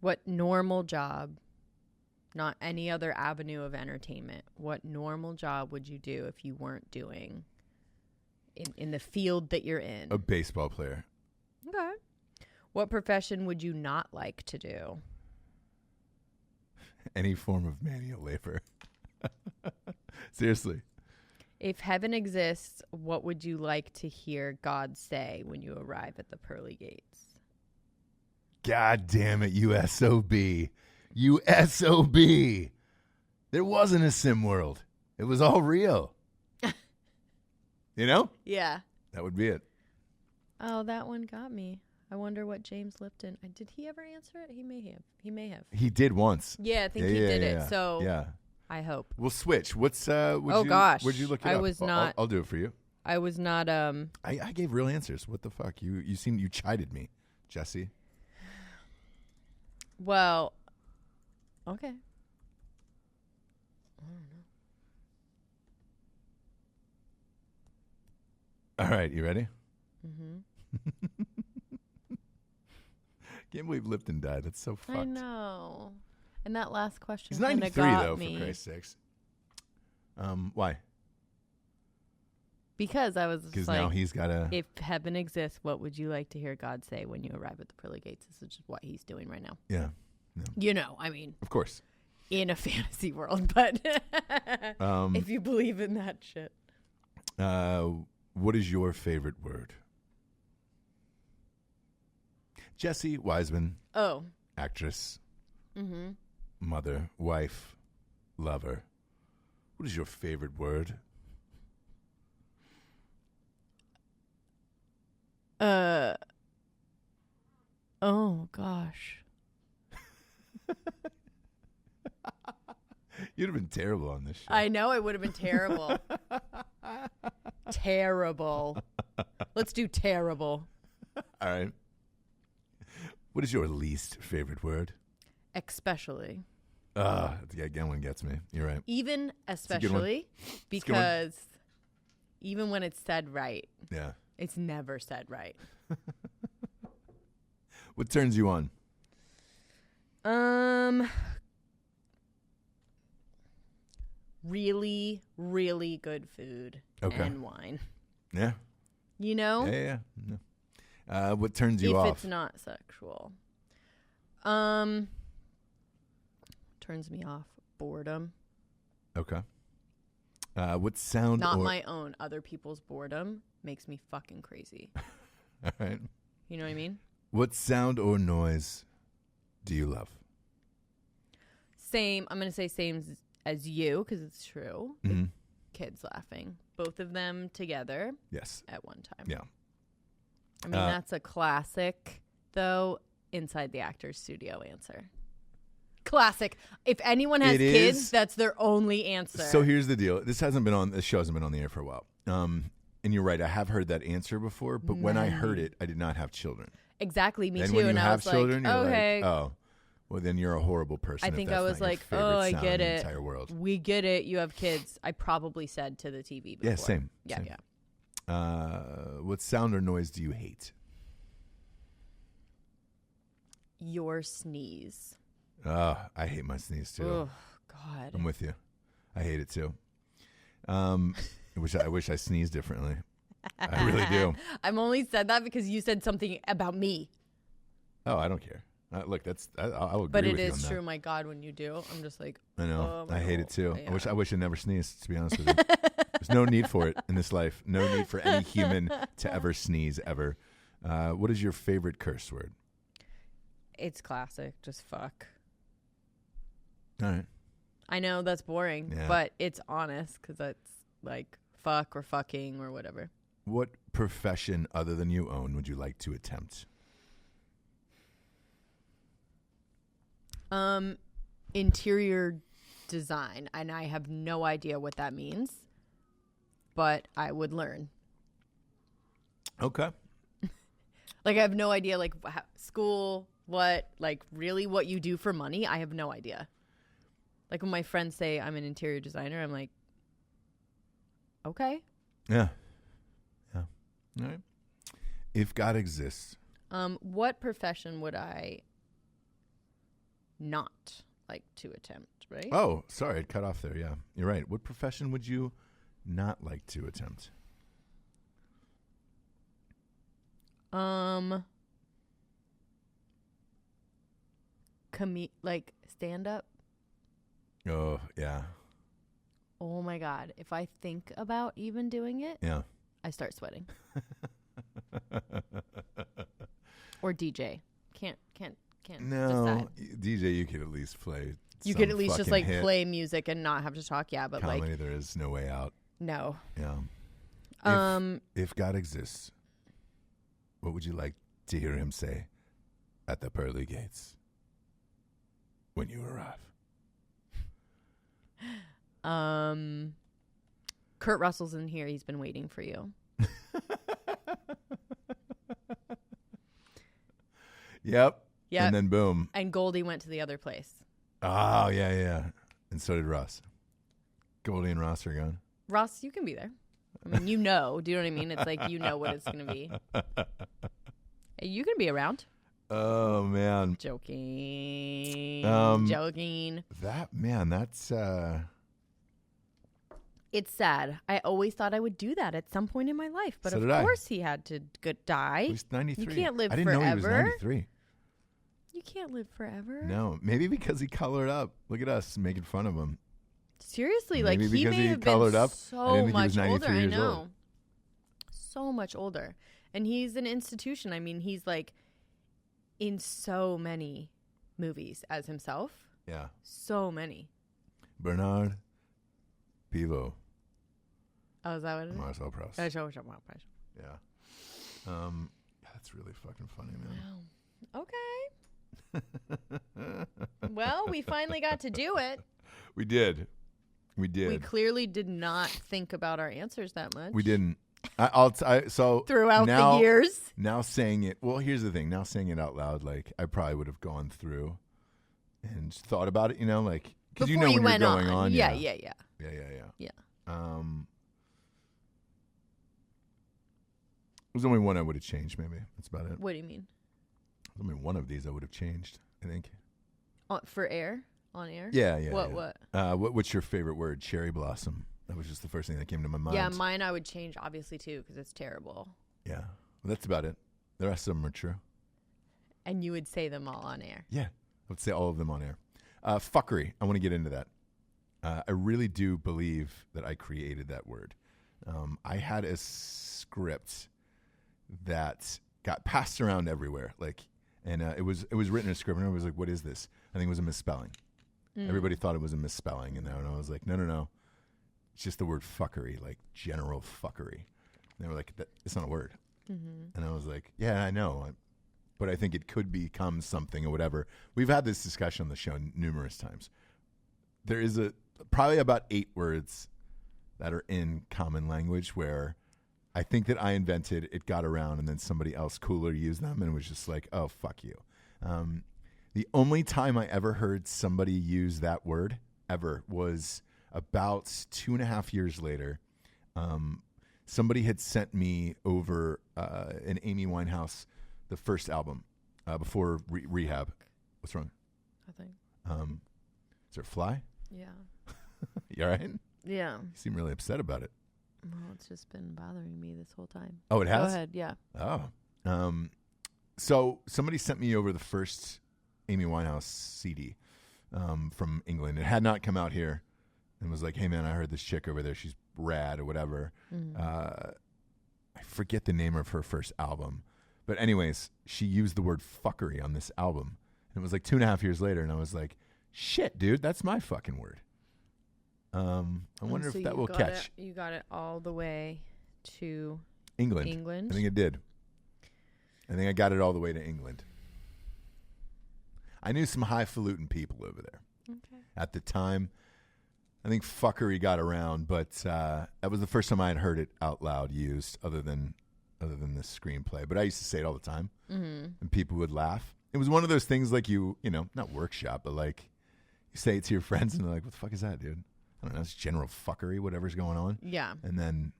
S3: What normal job, not any other avenue of entertainment, what normal job would you do if you weren't doing in the field that you're in?
S2: A baseball player.
S3: Okay. What profession would you not like to do?
S2: Any form of manual labor. Seriously.
S3: If heaven exists, what would you like to hear God say when you arrive at the pearly gates?
S2: God damn it, you SOB. You SOB. There wasn't a sim world. It was all real. You know?
S3: Yeah.
S2: That would be it.
S3: Oh, that one got me. I wonder what James Lipton... Did he ever answer it? He may have.
S2: He did once.
S3: Yeah, I think he did it.
S2: Yeah.
S3: So
S2: yeah.
S3: I hope.
S2: We'll switch. What's
S3: gosh.
S2: Where'd you look it
S3: I
S2: up?
S3: was not...
S2: I'll do it for you.
S3: I was not...
S2: I gave real answers. What the fuck? You chided me, Jessie.
S3: Well, okay. I don't know.
S2: All right, you ready?
S3: Mm-hmm.
S2: Can't believe Lipton died. That's so fucked.
S3: I know. And that last question
S2: He's
S3: kind
S2: 93
S3: of got
S2: though,
S3: me.
S2: for Christ's sakes. Why?
S3: Because I was
S2: Because
S3: like,
S2: now he's got a...
S3: if heaven exists, what would you like to hear God say when you arrive at the pearly gates? This is just what he's doing right now.
S2: Yeah.
S3: You know, I mean...
S2: Of course.
S3: In a fantasy world, but if you believe in that shit.
S2: What is your favorite word? Jessie Wiseman.
S3: Oh.
S2: Actress.
S3: Mm-hmm.
S2: Mother. Wife. Lover. What is your favorite word?
S3: Oh, gosh.
S2: You'd have been terrible on this show.
S3: I know it would have been terrible. Terrible. Let's do terrible.
S2: All right. What is your least favorite word?
S3: Especially.
S2: Yeah, again, one gets me. You're right.
S3: Even especially because even when it's said right,
S2: yeah,
S3: it's never said right.
S2: What turns you on?
S3: Really, really good food and wine.
S2: Yeah.
S3: You know?
S2: Yeah. What turns you off?
S3: If it's not sexual. Turns me off. Boredom.
S2: Okay. What sound
S3: Not my own. Other people's boredom makes me fucking crazy.
S2: All right.
S3: You know what I mean?
S2: What sound or noise do you love?
S3: Same. I'm going to say same as you because it's true.
S2: Mm-hmm.
S3: Kids laughing. Both of them together.
S2: Yes.
S3: At one time.
S2: Yeah.
S3: I mean, that's a classic, though, inside the actor's studio answer. Classic. If anyone has kids, that's their only answer.
S2: So here's the deal. This show hasn't been on the air for a while. And you're right. I have heard that answer before, but when I heard it, I did not have children.
S3: Exactly. Me
S2: and
S3: too.
S2: When you
S3: and
S2: have
S3: I was
S2: children,
S3: like,
S2: you're
S3: okay.
S2: like, oh, well, then you're a horrible person.
S3: I think I was like, oh, I get it.
S2: Entire world.
S3: We get it. You have kids. I probably said to the TV before.
S2: Yeah, same.
S3: Yeah,
S2: same.
S3: yeah.
S2: What sound or noise do you hate?
S3: Your sneeze.
S2: I hate my sneeze too.
S3: Oh, God.
S2: I'm with you. I hate it too. I wish I sneezed differently. I really do.
S3: I've only said that because you said something about me.
S2: Oh, I don't care. Look, I'll agree
S3: but
S2: with you on that.
S3: But it is true. My God, when you do, I'm just like,
S2: I know.
S3: Oh,
S2: I hate it too.
S3: Yeah.
S2: I wish I never sneezed, to be honest with you. There's no need for it in this life. No need for any human to ever sneeze, ever. What is your favorite curse word?
S3: It's classic. Just fuck.
S2: All right.
S3: I know that's boring, but it's honest because that's like fuck or fucking or whatever.
S2: What profession other than you own would you like to attempt?
S3: Interior design, and I have no idea what that means, but I would learn.
S2: Okay.
S3: Like I have no idea, like school, what you do for money. I have no idea. Like when my friends say I'm an interior designer, I'm like, okay.
S2: Yeah. All right. If God exists,
S3: what profession would I not like to attempt, right?
S2: Oh, sorry, it cut off there. Yeah, you're right. What profession would you not like to attempt?
S3: Like stand up.
S2: Oh, yeah.
S3: Oh my God. If I think about even doing it,
S2: Yeah.
S3: I start sweating. Or DJ. Can't
S2: No,
S3: decide.
S2: DJ, you could at least play.
S3: You could at least just like
S2: hit.
S3: play music and not have to talk. Yeah, but
S2: Comedy,
S3: like
S2: there is no way out.
S3: no.
S2: Yeah. If God exists, what would you like to hear him say at the pearly gates when you arrive?
S3: Kurt Russell's in here. He's been waiting for you.
S2: Yep.
S3: Yep.
S2: And then boom.
S3: And Goldie went to the other place.
S2: Oh, yeah. And so did Ross. Goldie and Ross are gone.
S3: Ross, you can be there. I mean, you know. Do you know what I mean? It's like you know what it's going to be. You can be around.
S2: Oh, man.
S3: Joking. Joking.
S2: That's...
S3: It's sad. I always thought I would do that at some point in my life. But
S2: So
S3: of
S2: did I.
S3: course he had to die.
S2: He was 93.
S3: You can't live
S2: I didn't
S3: forever.
S2: know he was 93.
S3: You can't live forever.
S2: No, maybe because he colored up. Look at us making fun of him.
S3: Seriously,
S2: Maybe
S3: like he
S2: because
S3: may
S2: he
S3: have
S2: colored
S3: been
S2: up. I
S3: so
S2: didn't think he
S3: much
S2: was 93
S3: older. I
S2: years
S3: know.
S2: old.
S3: So much older. And he's an institution. I mean, he's like in so many movies as himself.
S2: Yeah.
S3: So many.
S2: Bernard Pivot.
S3: Oh, is that what it is?
S2: Marcel Proust. Yeah. That's really fucking funny, man.
S3: Wow. Okay. Well, we finally got to do it.
S2: We did.
S3: We clearly did not think about our answers that much.
S2: We didn't. So
S3: throughout
S2: now,
S3: the years.
S2: Now saying it. Well, here's the thing. Now saying it out loud, like I probably would have gone through and thought about it. You know, like because you know when you're going on.
S3: Yeah.
S2: Yeah. There's only one I would have changed. Maybe that's about it.
S3: What do you mean?
S2: There's only one of these I would have changed. I think.
S3: For air? On air?
S2: Yeah.
S3: What?
S2: What's your favorite word? Cherry blossom. That was just the first thing that came to my mind.
S3: Yeah, mine I would change obviously too because it's terrible.
S2: Yeah, well, that's about it. The rest of them are true.
S3: And you would say them all on air.
S2: Yeah, I would say all of them on air. Fuckery. I want to get into that. I really do believe that I created that word. I had a script that got passed around everywhere, and it was written in a script, and I was like, "What is this?" I think it was a misspelling. Everybody thought it was a misspelling in there, and I was like, "No, it's just the word fuckery, like general fuckery." And they were like, "It's not a word," and I was like, "Yeah, I know, but I think it could become something or whatever." We've had this discussion on the show numerous times. There is probably about 8 words that are in common language where I think that I invented, it got around, and then somebody else cooler used them and was just like, "Oh, fuck you." The only time I ever heard somebody use that word ever was about 2.5 years later. Somebody had sent me over an Amy Winehouse, the first album, before Rehab. What's wrong?
S3: Nothing.
S2: Is there a fly?
S3: Yeah.
S2: You all right?
S3: Yeah.
S2: You seem really upset about it.
S3: Well, it's just been bothering me this whole time.
S2: Oh, it has?
S3: Go ahead, yeah.
S2: Oh. So somebody sent me over the first Amy Winehouse CD from England. It had not come out here, and was like, "Hey, man, I heard this chick over there. She's rad," or whatever. I forget the name of her first album. But anyways, she used the word fuckery on this album. And it was like 2.5 years later, and I was like, "Shit, dude, that's my fucking word." I wonder if that will catch.
S3: You got it all the way to
S2: England. I think it did. I think I got it all the way to England. I knew some highfalutin people over there.
S3: Okay.
S2: At the time, I think fuckery got around, but that was the first time I had heard it out loud used, other than this screenplay. But I used to say it all the time, and people would laugh. It was one of those things like you know, not workshop, but like you say it to your friends, and they're like, "What the fuck is that, dude?" I don't know. It's general fuckery, whatever's going on.
S3: Yeah.
S2: And then,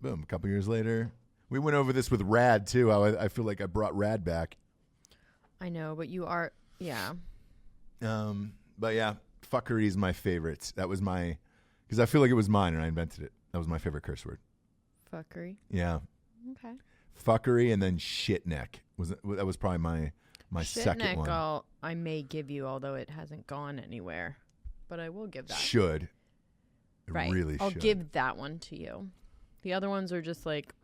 S2: boom, a couple years later, we went over this with Rad too. I feel like I brought Rad back.
S3: I know, but you are, yeah.
S2: But yeah, fuckery is my favorite. That was because I feel like it was mine and I invented it. That was my favorite curse word.
S3: Fuckery.
S2: Yeah.
S3: Okay.
S2: Fuckery, and then shitneck that was probably my second one.
S3: I may give you, although it hasn't gone anywhere. but I will give that.
S2: Should. It
S3: right.
S2: really
S3: I'll
S2: should.
S3: give that one to you. The other ones are just like...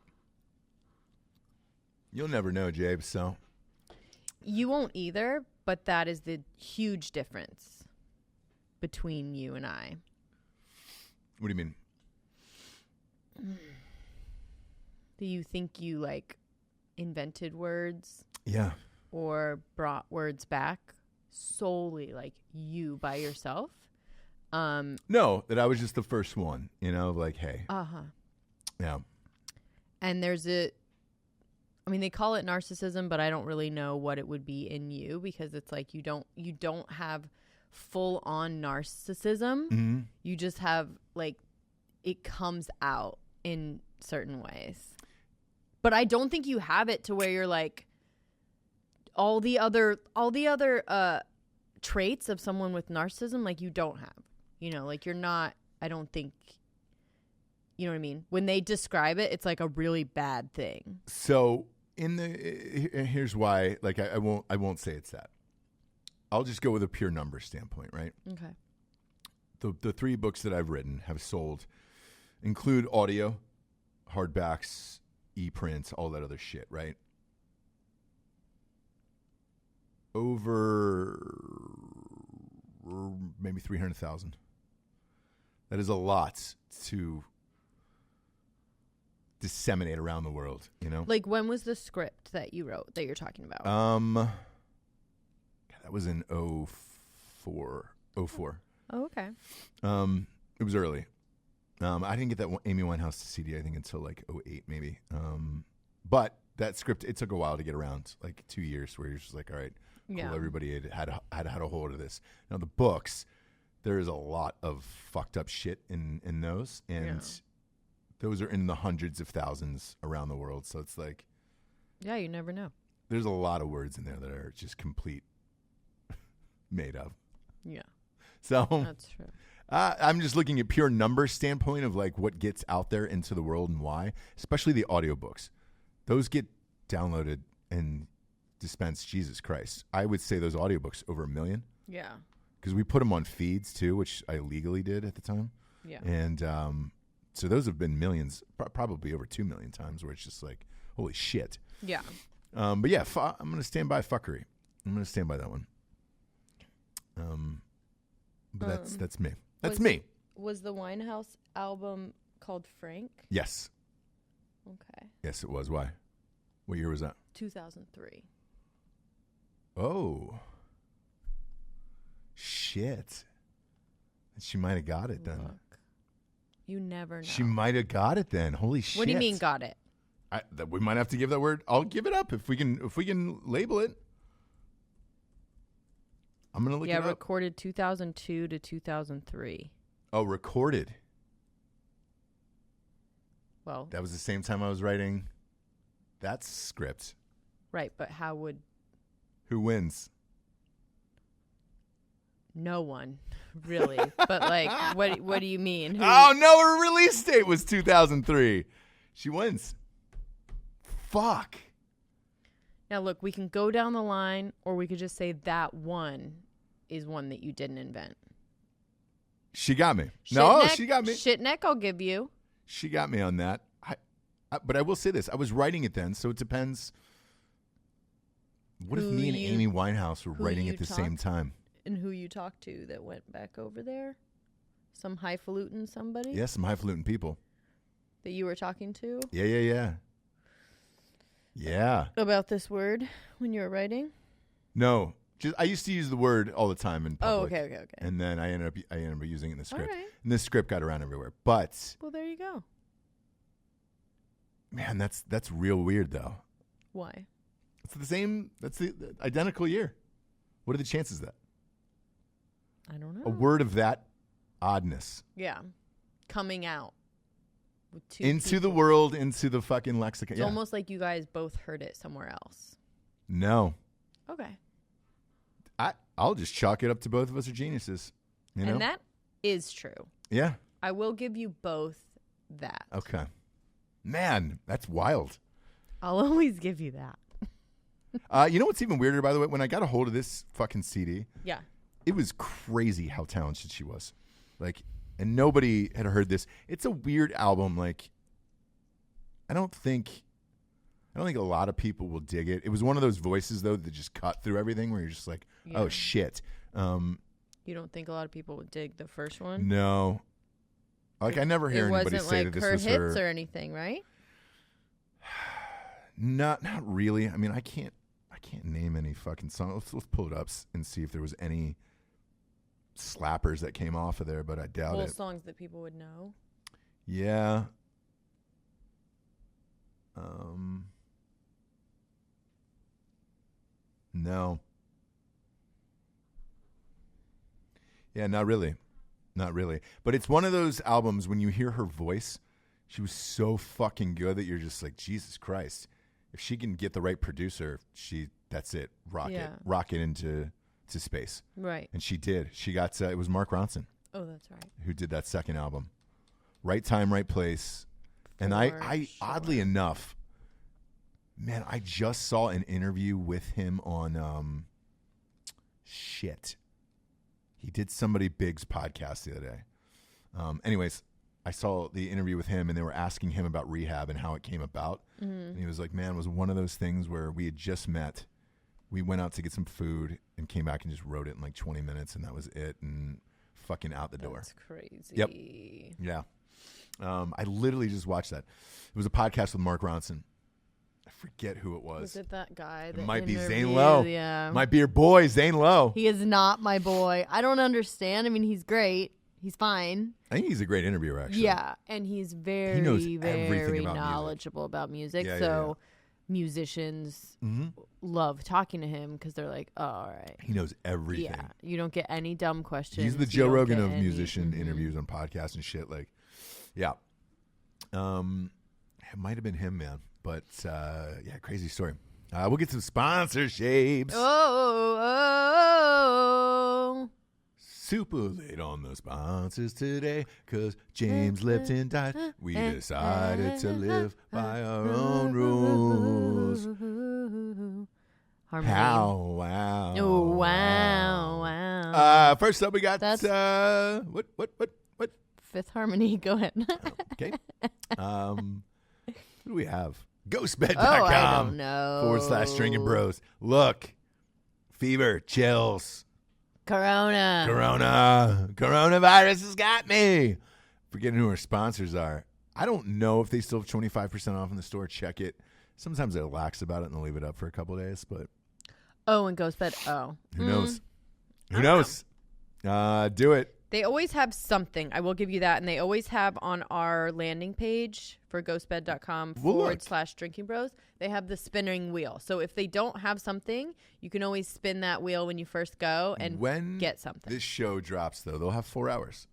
S2: You'll never know, Jabe, so...
S3: You won't either, but that is the huge difference between you and I.
S2: What do you mean?
S3: Do you think you, like, invented words?
S2: Yeah.
S3: Or brought words back solely, like, you by yourself?
S2: No, that I was just the first one, like, hey.
S3: Uh-huh.
S2: Yeah.
S3: And there's they call it narcissism, but I don't really know what it would be in you because it's like you don't have full on narcissism.
S2: Mm-hmm.
S3: You just have like it comes out in certain ways. But I don't think you have it to where you're like all the other traits of someone with narcissism like you don't have. Like you're not, I don't think, you know what I mean? When they describe it, it's like a really bad thing.
S2: So here's why, like I won't say it's that. I'll just go with a pure number standpoint, right?
S3: Okay.
S2: The 3 books that I've written have sold include audio, hardbacks, e-prints, all that other shit, right? Over maybe 300,000. That is a lot to disseminate around the world,
S3: Like when was the script that you wrote that you're talking about?
S2: That was in 04.
S3: Oh, okay.
S2: It was early. I didn't get that Amy Winehouse CD, I think, until like 08 maybe. But that script, it took a while to get around, like 2 years, where you're just like, all right, cool,
S3: yeah.
S2: Everybody had a hold of this. Now the books, there is a lot of fucked up shit in those, and those are in the hundreds of thousands around the world. So it's like,
S3: yeah, you never know.
S2: There's a lot of words in there that are just complete made up.
S3: Yeah.
S2: So
S3: that's true.
S2: I'm just looking at pure number standpoint of like what gets out there into the world and why, especially the audiobooks. Those get downloaded and dispensed, Jesus Christ. I would say those audiobooks over 1 million.
S3: Yeah.
S2: Because we put them on feeds too, which I legally did at the time.
S3: Yeah.
S2: And so those have been millions, probably over 2 million times, where it's just like, holy shit.
S3: Yeah.
S2: But yeah, I'm going to stand by fuckery. I'm going to stand by that one. But that's me. That's me.
S3: Was the Winehouse album called Frank?
S2: Yes.
S3: Okay.
S2: Yes, it was. Why? What year was that?
S3: 2003.
S2: Oh. Shit. She might have got it then.
S3: Look. You never know.
S2: She might have got it then. Holy shit.
S3: What do you mean got it?
S2: We might have to give that word. I'll give it up if we can label it. I'm going to look it up.
S3: Yeah, recorded 2002 to 2003.
S2: Oh, recorded.
S3: Well,
S2: that was the same time I was writing that script.
S3: Right, but
S2: who wins?
S3: No one, really. But like, what do you mean?
S2: Oh no, her release date was 2003. She wins. Fuck.
S3: Now look, we can go down the line, or we could just say that one is one that you didn't invent.
S2: She got me. She got me.
S3: Shitneck, I'll give you.
S2: She got me on that. But I will say this. I was writing it then, so it depends. What if me and Amy Winehouse were writing at the same time?
S3: And who you talked to that went back over there? Some highfalutin somebody?
S2: Yeah, some highfalutin people.
S3: That you were talking to?
S2: Yeah. Yeah.
S3: About this word when you were writing?
S2: No. I used to use the word all the time in public.
S3: Oh, okay.
S2: And then I ended up using it in the script.
S3: All right.
S2: And this script got around everywhere. But
S3: well, there you go.
S2: Man, that's real weird though.
S3: Why?
S2: It's the same. That's the identical year. What are the chances of that?
S3: I don't know.
S2: A word of that oddness.
S3: Yeah. Coming out. With
S2: into
S3: people.
S2: The world, into the fucking lexicon.
S3: It's almost like you guys both heard it somewhere else.
S2: No.
S3: Okay.
S2: I'll just chalk it up to both of us are geniuses. You know?
S3: And that is true.
S2: Yeah.
S3: I will give you both that.
S2: Okay. Man, that's wild.
S3: I'll always give you that.
S2: You know what's even weirder, by the way? When I got a hold of this fucking CD,
S3: yeah,
S2: it was crazy how talented she was. Like, and nobody had heard this. It's a weird album. Like, I don't think a lot of people will dig it. It was one of those voices though that just cut through everything where you're just like, oh shit.
S3: You don't think a lot of people would dig the first one?
S2: No. Like, I never hear anybody say that this was her.
S3: It wasn't like her hits or anything, right?
S2: Not really. I mean, I can't name any fucking song. Let's pull it up and see if there was any slappers that came off of there, but I doubt it.
S3: Songs that people would know.
S2: Yeah. No. Yeah, not really. Not really. But it's one of those albums when you hear her voice, she was so fucking good that you're just like, Jesus Christ. If she can get the right producer, that's it. Rock it into space.
S3: Right.
S2: And she did. She got it was Mark Ronson.
S3: Oh, that's right.
S2: Who did that second album. Right time, right place. And I oddly enough, man, I just saw an interview with him on he did somebody big's podcast the other day. Anyways, I saw the interview with him, and they were asking him about rehab and how it came about. Mm-hmm. And he was like, man, it was one of those things where we had just met. We went out to get some food and came back and just wrote it in like 20 minutes, and that was it, and fucking out the door.
S3: That's crazy.
S2: Yep. Yeah. I literally just watched that. It was a podcast with Mark Ronson. I forget who it was.
S3: Was it that guy?
S2: It might be Zane Lowe.
S3: Yeah.
S2: Might be your boy, Zane Lowe.
S3: He is not my boy. I don't understand. I mean, he's great. He's fine.
S2: I think he's a great interviewer, actually.
S3: Yeah, and he's very, very knowledgeable about music. Musicians love talking to him because they're like, oh, all right.
S2: He knows everything.
S3: Yeah, you don't get any dumb questions.
S2: He's the Joe Rogan of musician interviews on podcasts and shit. Like, yeah. It might have been him, man. But, yeah, crazy story. We'll get some sponsorships.
S3: Oh.
S2: Super late on the sponsors today because James Lipton died. We decided to live by our own rules.
S3: Harmony.
S2: Wow.
S3: Oh, wow.
S2: First up, we got what?
S3: Fifth Harmony. Go ahead.
S2: Okay. What do we have? Ghostbed.com.
S3: Oh, I don't know.
S2: /Drinkin Bros. Look, fever, chills. Coronavirus has got me. Forgetting who our sponsors are. I don't know if they still have 25% off in the store. Check it. Sometimes they lax about it and they'll leave it up for a couple of days. But
S3: and Ghostbed. Oh,
S2: who knows? Who knows? Do it.
S3: They always have something. I will give you that. And they always have on our landing page for ghostbed.com /Drinkin Bros. They have the spinning wheel. So if they don't have something, you can always spin that wheel when you first go and get something.
S2: When this show drops, though, they'll have 4 hours.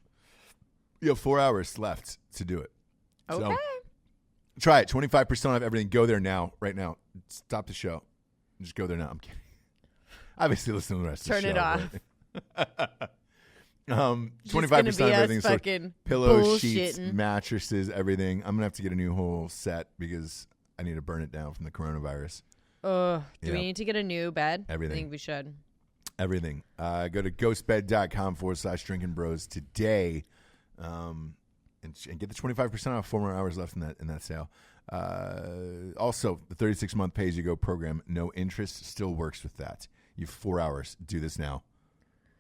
S2: You have 4 hours left to do it.
S3: Okay.
S2: So, try it. 25% off everything. Go there now. Right now. Stop the show. Just go there now. I'm kidding. Obviously, listen to the rest of the show.
S3: Turn it off.
S2: 25% of everything. So pillows, sheets,
S3: bullshitting.
S2: mattresses, everything. I'm going to have to get a new whole set because I need to burn it down from the coronavirus.
S3: Do we need to get a new bed?
S2: Everything.
S3: I think we should.
S2: Everything. Go to ghostbed.com /Drinkin Bros today and get the 25% off. 4 more hours left in that sale. Also, the 36-month pay-as-you-go program, no interest, still works with that. You have 4 hours. Do this now.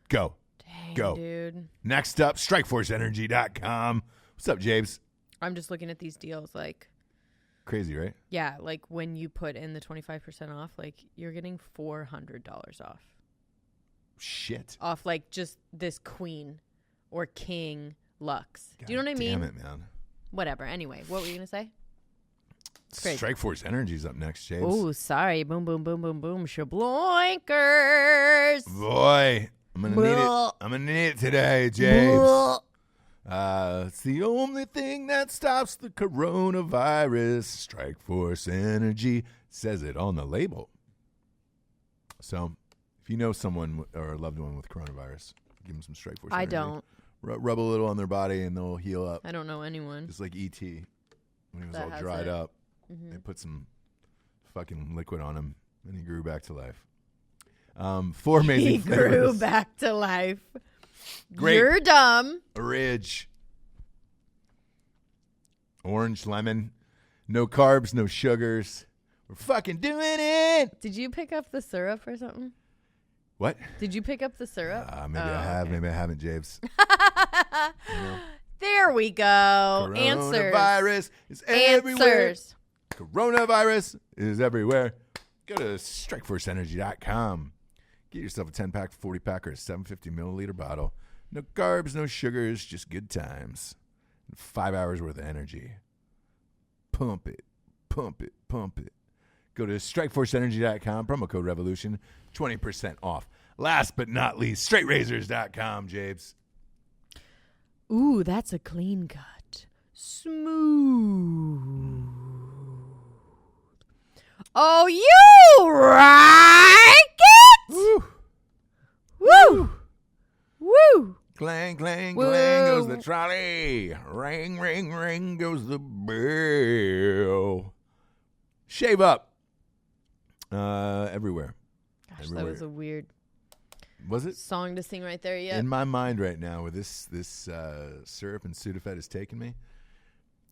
S2: Go.
S3: Dang,
S2: Go.
S3: dude.
S2: Next up, strikeforceenergy.com. What's up, James?
S3: I'm just looking at these deals like
S2: crazy, right?
S3: Yeah, like when you put in the 25% off, like you're getting $400 off.
S2: Shit.
S3: Off like just this queen or king Lux.
S2: God,
S3: do you know what I mean?
S2: Damn it, man.
S3: Whatever. Anyway, what were you going to say?
S2: Strikeforce Energy's up next, James.
S3: Oh, sorry. Boom, boom, boom, boom, boom. Shabloinkers.
S2: Boy. I'm gonna need it. I'm gonna need it today, James. It's the only thing that stops the coronavirus. Strikeforce Energy says it on the label. So, if you know someone or a loved one with coronavirus, give them some Strikeforce Energy.
S3: I don't.
S2: Rub a little on their body and they'll heal up.
S3: I don't know anyone.
S2: Just like E.T. when he was all dried up. Mm-hmm. They put some fucking liquid on him and he grew back to life. 4 amazing
S3: He
S2: flavors.
S3: grew back to life.
S2: Grape.
S3: You're dumb.
S2: Ridge. Orange, lemon. No carbs, no sugars. We're fucking doing it.
S3: Did you pick up the syrup or something?
S2: What?
S3: Did you pick up the syrup?
S2: Maybe I have. Okay. Maybe I haven't, James.
S3: There we go.
S2: Coronavirus is everywhere. Coronavirus is everywhere. Go to strikeforceenergy.com. Get yourself a 10-pack, 40-pack, or a 750-milliliter bottle. No carbs, no sugars, just good times. 5 hours worth of energy. Pump it, pump it, pump it. Go to strikeforceenergy.com, promo code REVOLUTION, 20% off. Last but not least, straightrazors.com, Jabes.
S3: Ooh, that's a clean cut. Smooth. Oh, you like it?
S2: Woo!
S3: Woo! Woo!
S2: Clang, clang,
S3: Woo.
S2: clang goes the trolley. Ring, ring, ring goes the bell. Shave up. Everywhere.
S3: Gosh,
S2: Everywhere.
S3: that was a weird
S2: Was it?
S3: song to sing right there. Yeah.
S2: In my mind right now, where this syrup and Sudafed has taken me,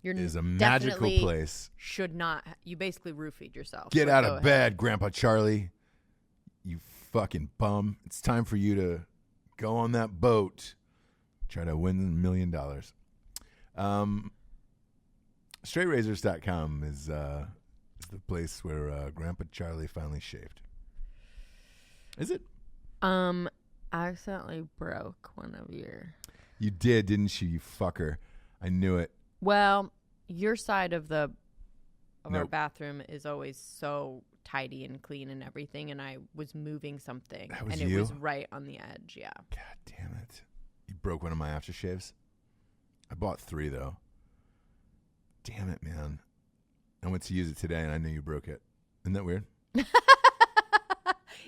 S3: You're
S2: is a magical
S3: definitely
S2: place.
S3: Should not. You basically roofied yourself.
S2: Get
S3: but
S2: out
S3: go
S2: of
S3: ahead.
S2: bed, Grandpa Charlie. You fucking bum. It's time for you to go on that boat. Try to win $1 million. Straightrazors.com is the place where Grandpa Charlie finally shaved. Is it?
S3: I accidentally broke one of your.
S2: You did, didn't you, you fucker? I knew it.
S3: Well, your side of our
S2: Nope.
S3: bathroom is always so tidy and clean and everything, and I was moving something,
S2: That was
S3: and
S2: you?
S3: it was right on the edge. Yeah.
S2: God damn it. You broke one of my aftershaves? I bought 3, though. Damn it, man. I went to use it today, and I knew you broke it. Isn't that weird?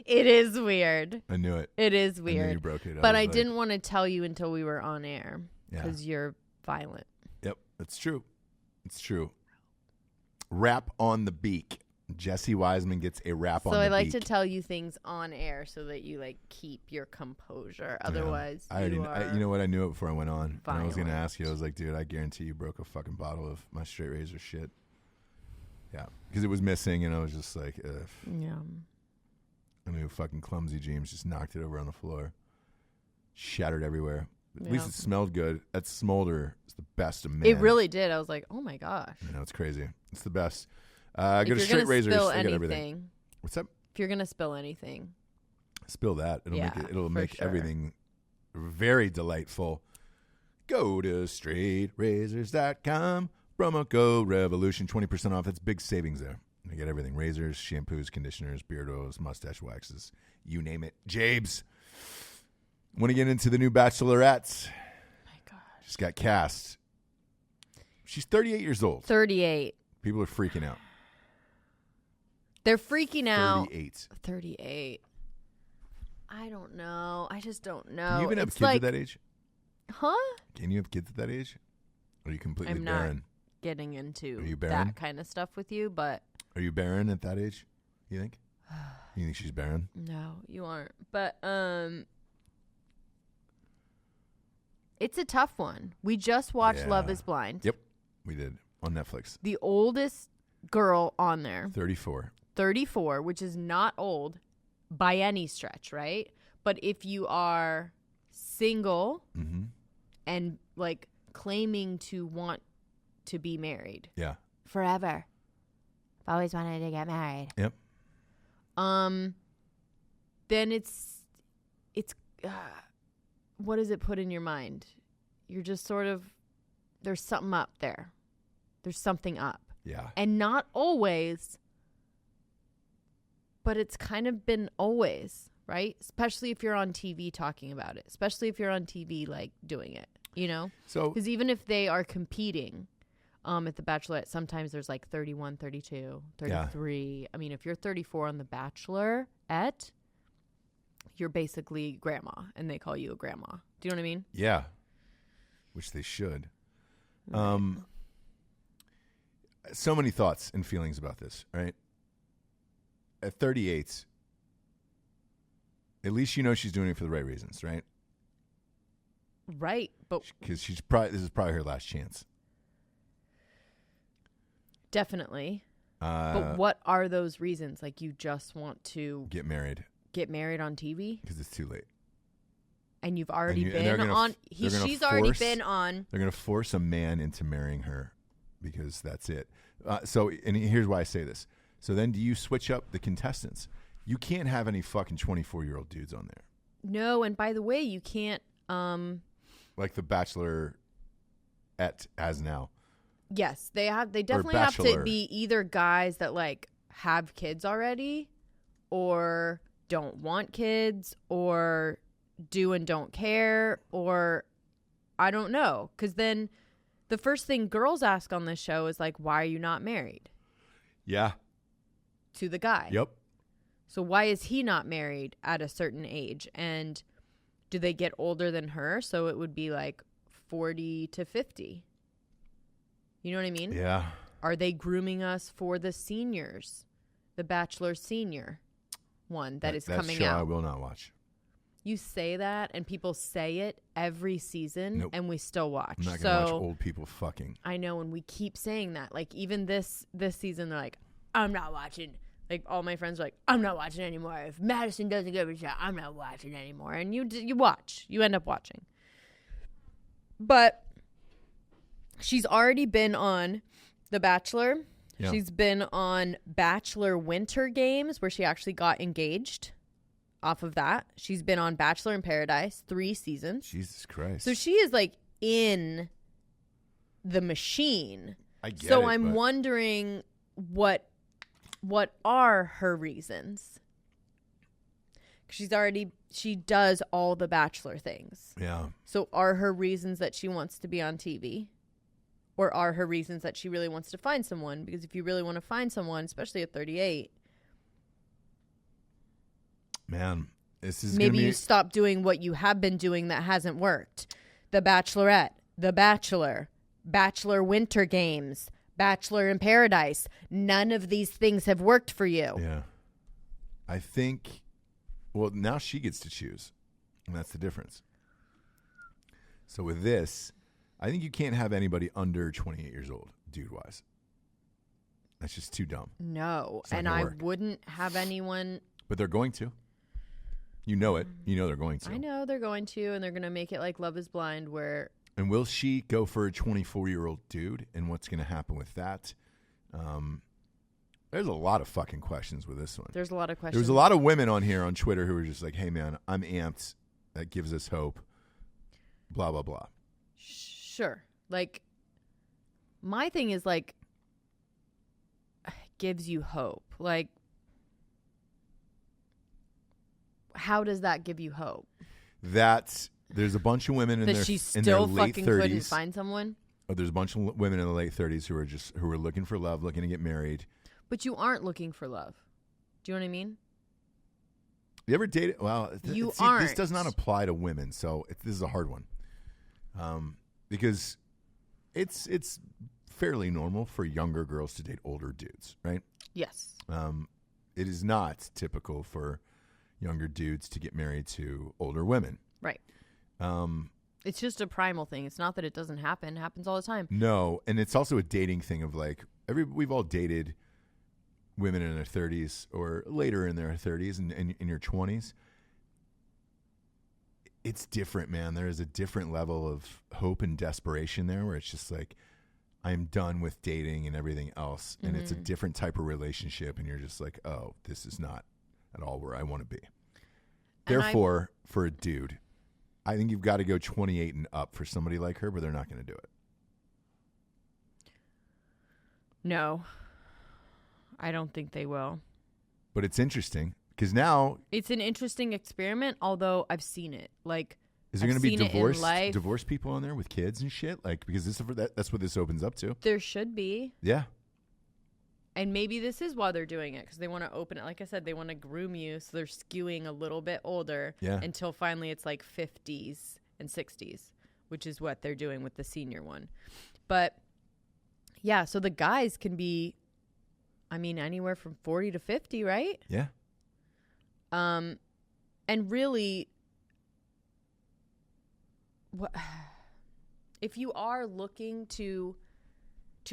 S3: It is weird.
S2: I knew it.
S3: It is
S2: I knew
S3: weird.
S2: you broke it.
S3: But
S2: was
S3: I
S2: like,
S3: didn't want to tell you until we were on air
S2: Yeah.
S3: because you're violent.
S2: Yep, it's true. It's true. Rap on the beak. Jessie Wiseman gets a rap on
S3: So
S2: the
S3: I like
S2: beak.
S3: to tell you things on air so that you like keep your composure. Otherwise,
S2: I already, you know what? I knew it before I went on. And I was going to
S3: violent.
S2: ask you. I was like, dude, I guarantee you broke a fucking bottle of my straight razor shit. Yeah, because it was missing, and I was just like, ugh.
S3: Yeah.
S2: I mean, fucking clumsy James just knocked it over on the floor. Shattered everywhere. At least
S3: Yeah.
S2: it smelled good. That smolder is the best of man.
S3: It really did. I was like, oh my gosh.
S2: You know, it's crazy. It's the best.
S3: If
S2: Go to
S3: you're
S2: Straight
S3: gonna
S2: Razors.
S3: spill
S2: They got everything.
S3: anything,
S2: What's up?
S3: if you're gonna spill anything,
S2: Spill that. It'll
S3: Yeah,
S2: make it, it'll
S3: for
S2: make
S3: sure.
S2: everything very delightful. Go to straightrazors.com. Promo code REVOLUTION, 20% off. It's big savings there. You get everything. Razors, shampoos, conditioners, beard oils, mustache waxes. You name it. Jabes. Want to get into the new Bachelorettes?
S3: my gosh.
S2: She's got cast. She's 38 years old.
S3: 38.
S2: People are freaking out.
S3: They're freaking out.
S2: 38.
S3: 38. I don't know. I just don't know.
S2: Can you even have
S3: It's
S2: kids
S3: like,
S2: at that age?
S3: Huh?
S2: Can you have kids at that age? Or are you completely
S3: I'm not.
S2: barren?
S3: Getting into
S2: Are you barren?
S3: that kind of stuff with you, but
S2: Are you barren at that age? You think? You think she's barren?
S3: no, you aren't. But it's a tough one. We just watched Love
S2: Yeah.
S3: is Blind.
S2: Yep. We did on Netflix.
S3: The oldest girl on there,
S2: 34.
S3: 34, which is not old by any stretch, right? But if you are single
S2: Mm-hmm.
S3: and like claiming to want to be married
S2: Yeah.
S3: forever, I've always wanted to get married.
S2: Yep.
S3: Then it's what does it put in your mind? You're just sort of, there's something up there. There's something up.
S2: Yeah.
S3: And not always, but it's kind of been always, right? Especially if you're on TV talking about it. Especially if you're on TV, like, doing it, you know?
S2: So
S3: Because even if they are competing at The Bachelorette, sometimes there's like 31, 32, 33. Yeah. I mean, if you're 34 on The Bachelorette, you're basically grandma, and they call you a grandma. Do you know what I mean?
S2: yeah, which they should. So many thoughts and feelings about this, right? At 38, At least you know she's doing it for the right reasons, right?
S3: Right, but
S2: because this is probably her last chance.
S3: Definitely. But what are those reasons? Like, you just want to
S2: get married
S3: on TV
S2: because it's too late.
S3: And you've already been on. She's already been on.
S2: They're going to force a man into marrying her because that's it. And here's why I say this. So then, do you switch up the contestants? You can't have any fucking 24-year-old dudes on there.
S3: No, and by the way, you can't.
S2: Like the Bachelorette as now.
S3: Yes, they definitely have to be either guys that like have kids already, or don't want kids, or do and don't care, or I don't know. Because then the first thing girls ask on this show is like, why are you not married?
S2: Yeah.
S3: To the guy.
S2: Yep.
S3: So why is he not married at a certain age? And do they get older than her? So it would be like 40 to 50. You know what I mean?
S2: Yeah.
S3: Are they grooming us for the seniors? The Bachelor Senior one that is coming out.
S2: I will not watch.
S3: You say that, and people say it every season, and we still watch.
S2: I'm not going to watch old people fucking.
S3: I know, and we keep saying that. Like, even this season, they're like, I'm not watching. Like, all my friends are like, I'm not watching anymore. If Madison doesn't give a shot, I'm not watching anymore. And you watch. You end up watching. But she's already been on The Bachelor. Yeah. She's been on Bachelor Winter Games, where she actually got engaged off of that. She's been on Bachelor in Paradise, 3 seasons.
S2: Jesus Christ.
S3: So she is like in the machine.
S2: I get it.
S3: So I'm wondering what are her reasons? She does all the Bachelor things.
S2: Yeah.
S3: So are her reasons that she wants to be on TV? Or are her reasons that she really wants to find someone? Because if you really want to find someone, especially at 38,
S2: man, this is
S3: maybe you stop doing what you have been doing that hasn't worked. The Bachelorette, The Bachelor, Bachelor Winter Games, Bachelor in Paradise. None of these things have worked for you.
S2: Yeah. I think, well, now she gets to choose. And that's the difference. So with this, I think you can't have anybody under 28 years old, dude-wise. That's just too dumb.
S3: No, and I wouldn't have anyone.
S2: But they're going to. You know it. You know they're going to.
S3: I know they're going to, and they're going to make it like Love is Blind, where.
S2: And will she go for a 24-year-old dude? And what's going to happen with that? There's a lot of fucking questions with this one.
S3: There's a lot of questions.
S2: There was a lot of women on here on Twitter who were just like, hey, man, I'm amped. That gives us hope. Blah, blah, blah.
S3: Sure. Like, my thing is, like, gives you hope. Like, how does that give you hope?
S2: That there's a bunch of women in their late 30s. That she still fucking couldn't
S3: find someone?
S2: Oh, there's a bunch of women in the late 30s who are looking for love, looking to get married.
S3: But you aren't looking for love. Do you know what I mean?
S2: You ever dated? Well,
S3: aren't.
S2: This does not apply to women, so this is a hard one. Because it's fairly normal for younger girls to date older dudes, right?
S3: Yes.
S2: It is not typical for younger dudes to get married to older women.
S3: Right. It's just a primal thing. It's not that it doesn't happen. It happens all the time.
S2: No, and it's also a dating thing of like we've all dated women in their 30s or later in their 30s and in your 20s. It's different, man. There is a different level of hope and desperation there where it's just like, I'm done with dating and everything else. And it's a different type of relationship. And you're just like, oh, this is not at all where I want to be. Therefore, for a dude, I think you've got to go 28 and up for somebody like her, but they're not going to do it.
S3: No, I don't think they will.
S2: But it's interesting. Because now
S3: it's an interesting experiment, although I've seen it. Like,
S2: is there going to be divorced people on there with kids and shit? Like, because that's what this opens up to.
S3: There should be.
S2: Yeah.
S3: And maybe this is why they're doing it, because they want to open it. Like I said, they want to groom you, so they're skewing a little bit older until finally it's like 50s and 60s, which is what they're doing with the senior one. But yeah, so the guys can be, I mean, anywhere from 40 to 50, right?
S2: Yeah.
S3: And really, if you are looking to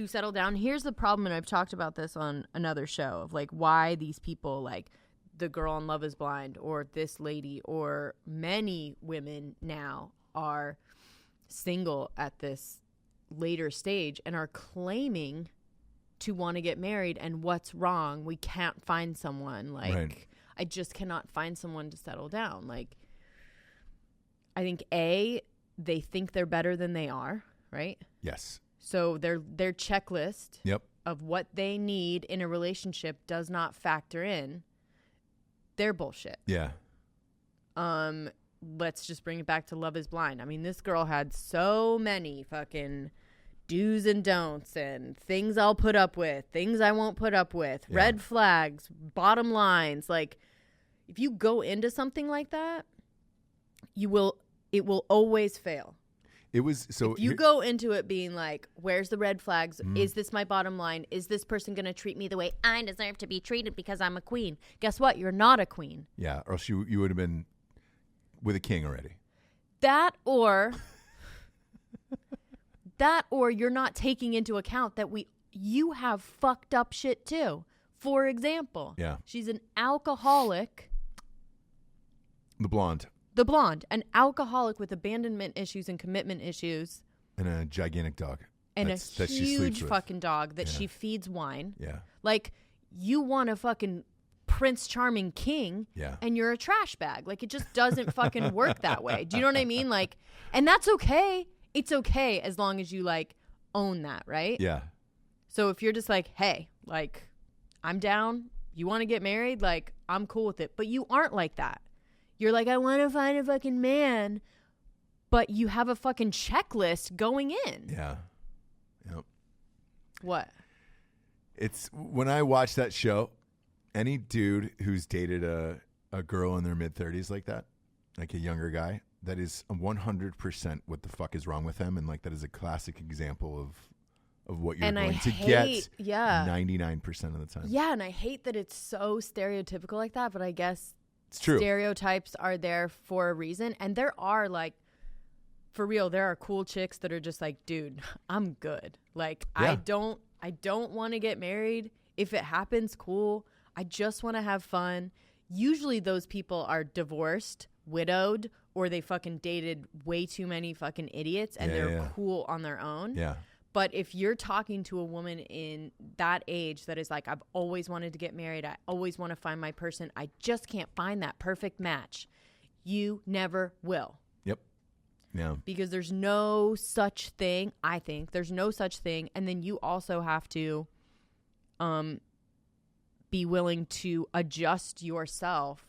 S3: settle down, here's the problem, and I've talked about this on another show of like why these people, like the girl on Love is Blind or this lady or many women now are single at this later stage and are claiming to want to get married. And what's wrong? We can't find someone. Like, right. I just cannot find someone to settle down. Like, I think they think they're better than they are, right?
S2: Yes. So
S3: their checklist of what they need in a relationship does not factor in their bullshit.
S2: Yeah.
S3: Let's just bring it back to Love is Blind. I mean, this girl had so many fucking do's and don'ts and things I'll put up with, things I won't put up with, red flags, bottom lines. Like, if you go into something like that, it will always fail.
S2: It was so.
S3: If you go into it being like, "Where's the red flags? Is this my bottom line? Is this person going to treat me the way I deserve to be treated because I'm a queen?" Guess what? You're not a queen.
S2: Yeah, or else you would have been with a king already.
S3: That or you're not taking into account that you have fucked up shit too. For example, she's an alcoholic.
S2: The blonde,
S3: an alcoholic with abandonment issues and commitment issues.
S2: And a gigantic dog.
S3: And a huge fucking dog that she feeds wine.
S2: Yeah.
S3: Like, you want a fucking Prince Charming king, and you're a trash bag. Like, it just doesn't fucking work that way. Do you know what I mean? Like, and that's okay. It's okay as long as you, like, own that, right?
S2: Yeah.
S3: So if you're just like, hey, like, I'm down. You want to get married? Like, I'm cool with it. But you aren't like that. You're like, I want to find a fucking man, but you have a fucking checklist going in.
S2: Yeah. Yep.
S3: What?
S2: It's when I watch that show, any dude who's dated a girl in their mid-30s like that, like a younger guy, that is 100% what the fuck is wrong with him. And like that is a classic example of what you're going to get 99% of the time.
S3: Yeah, and I hate that it's so stereotypical like that, but I guess
S2: it's true.
S3: Stereotypes are there for a reason. And there are, like, for real, there are cool chicks that are just like, dude, I'm good. Like, I don't want to get married. If it happens, cool. I just want to have fun. Usually those people are divorced, widowed, or they fucking dated way too many fucking idiots and they're cool on their own.
S2: Yeah.
S3: But if you're talking to a woman in that age that is like, I've always wanted to get married, I always want to find my person, I just can't find that perfect match, you never will.
S2: Yep. Yeah.
S3: Because there's no such thing, I think. There's no such thing. And then you also have to be willing to adjust yourself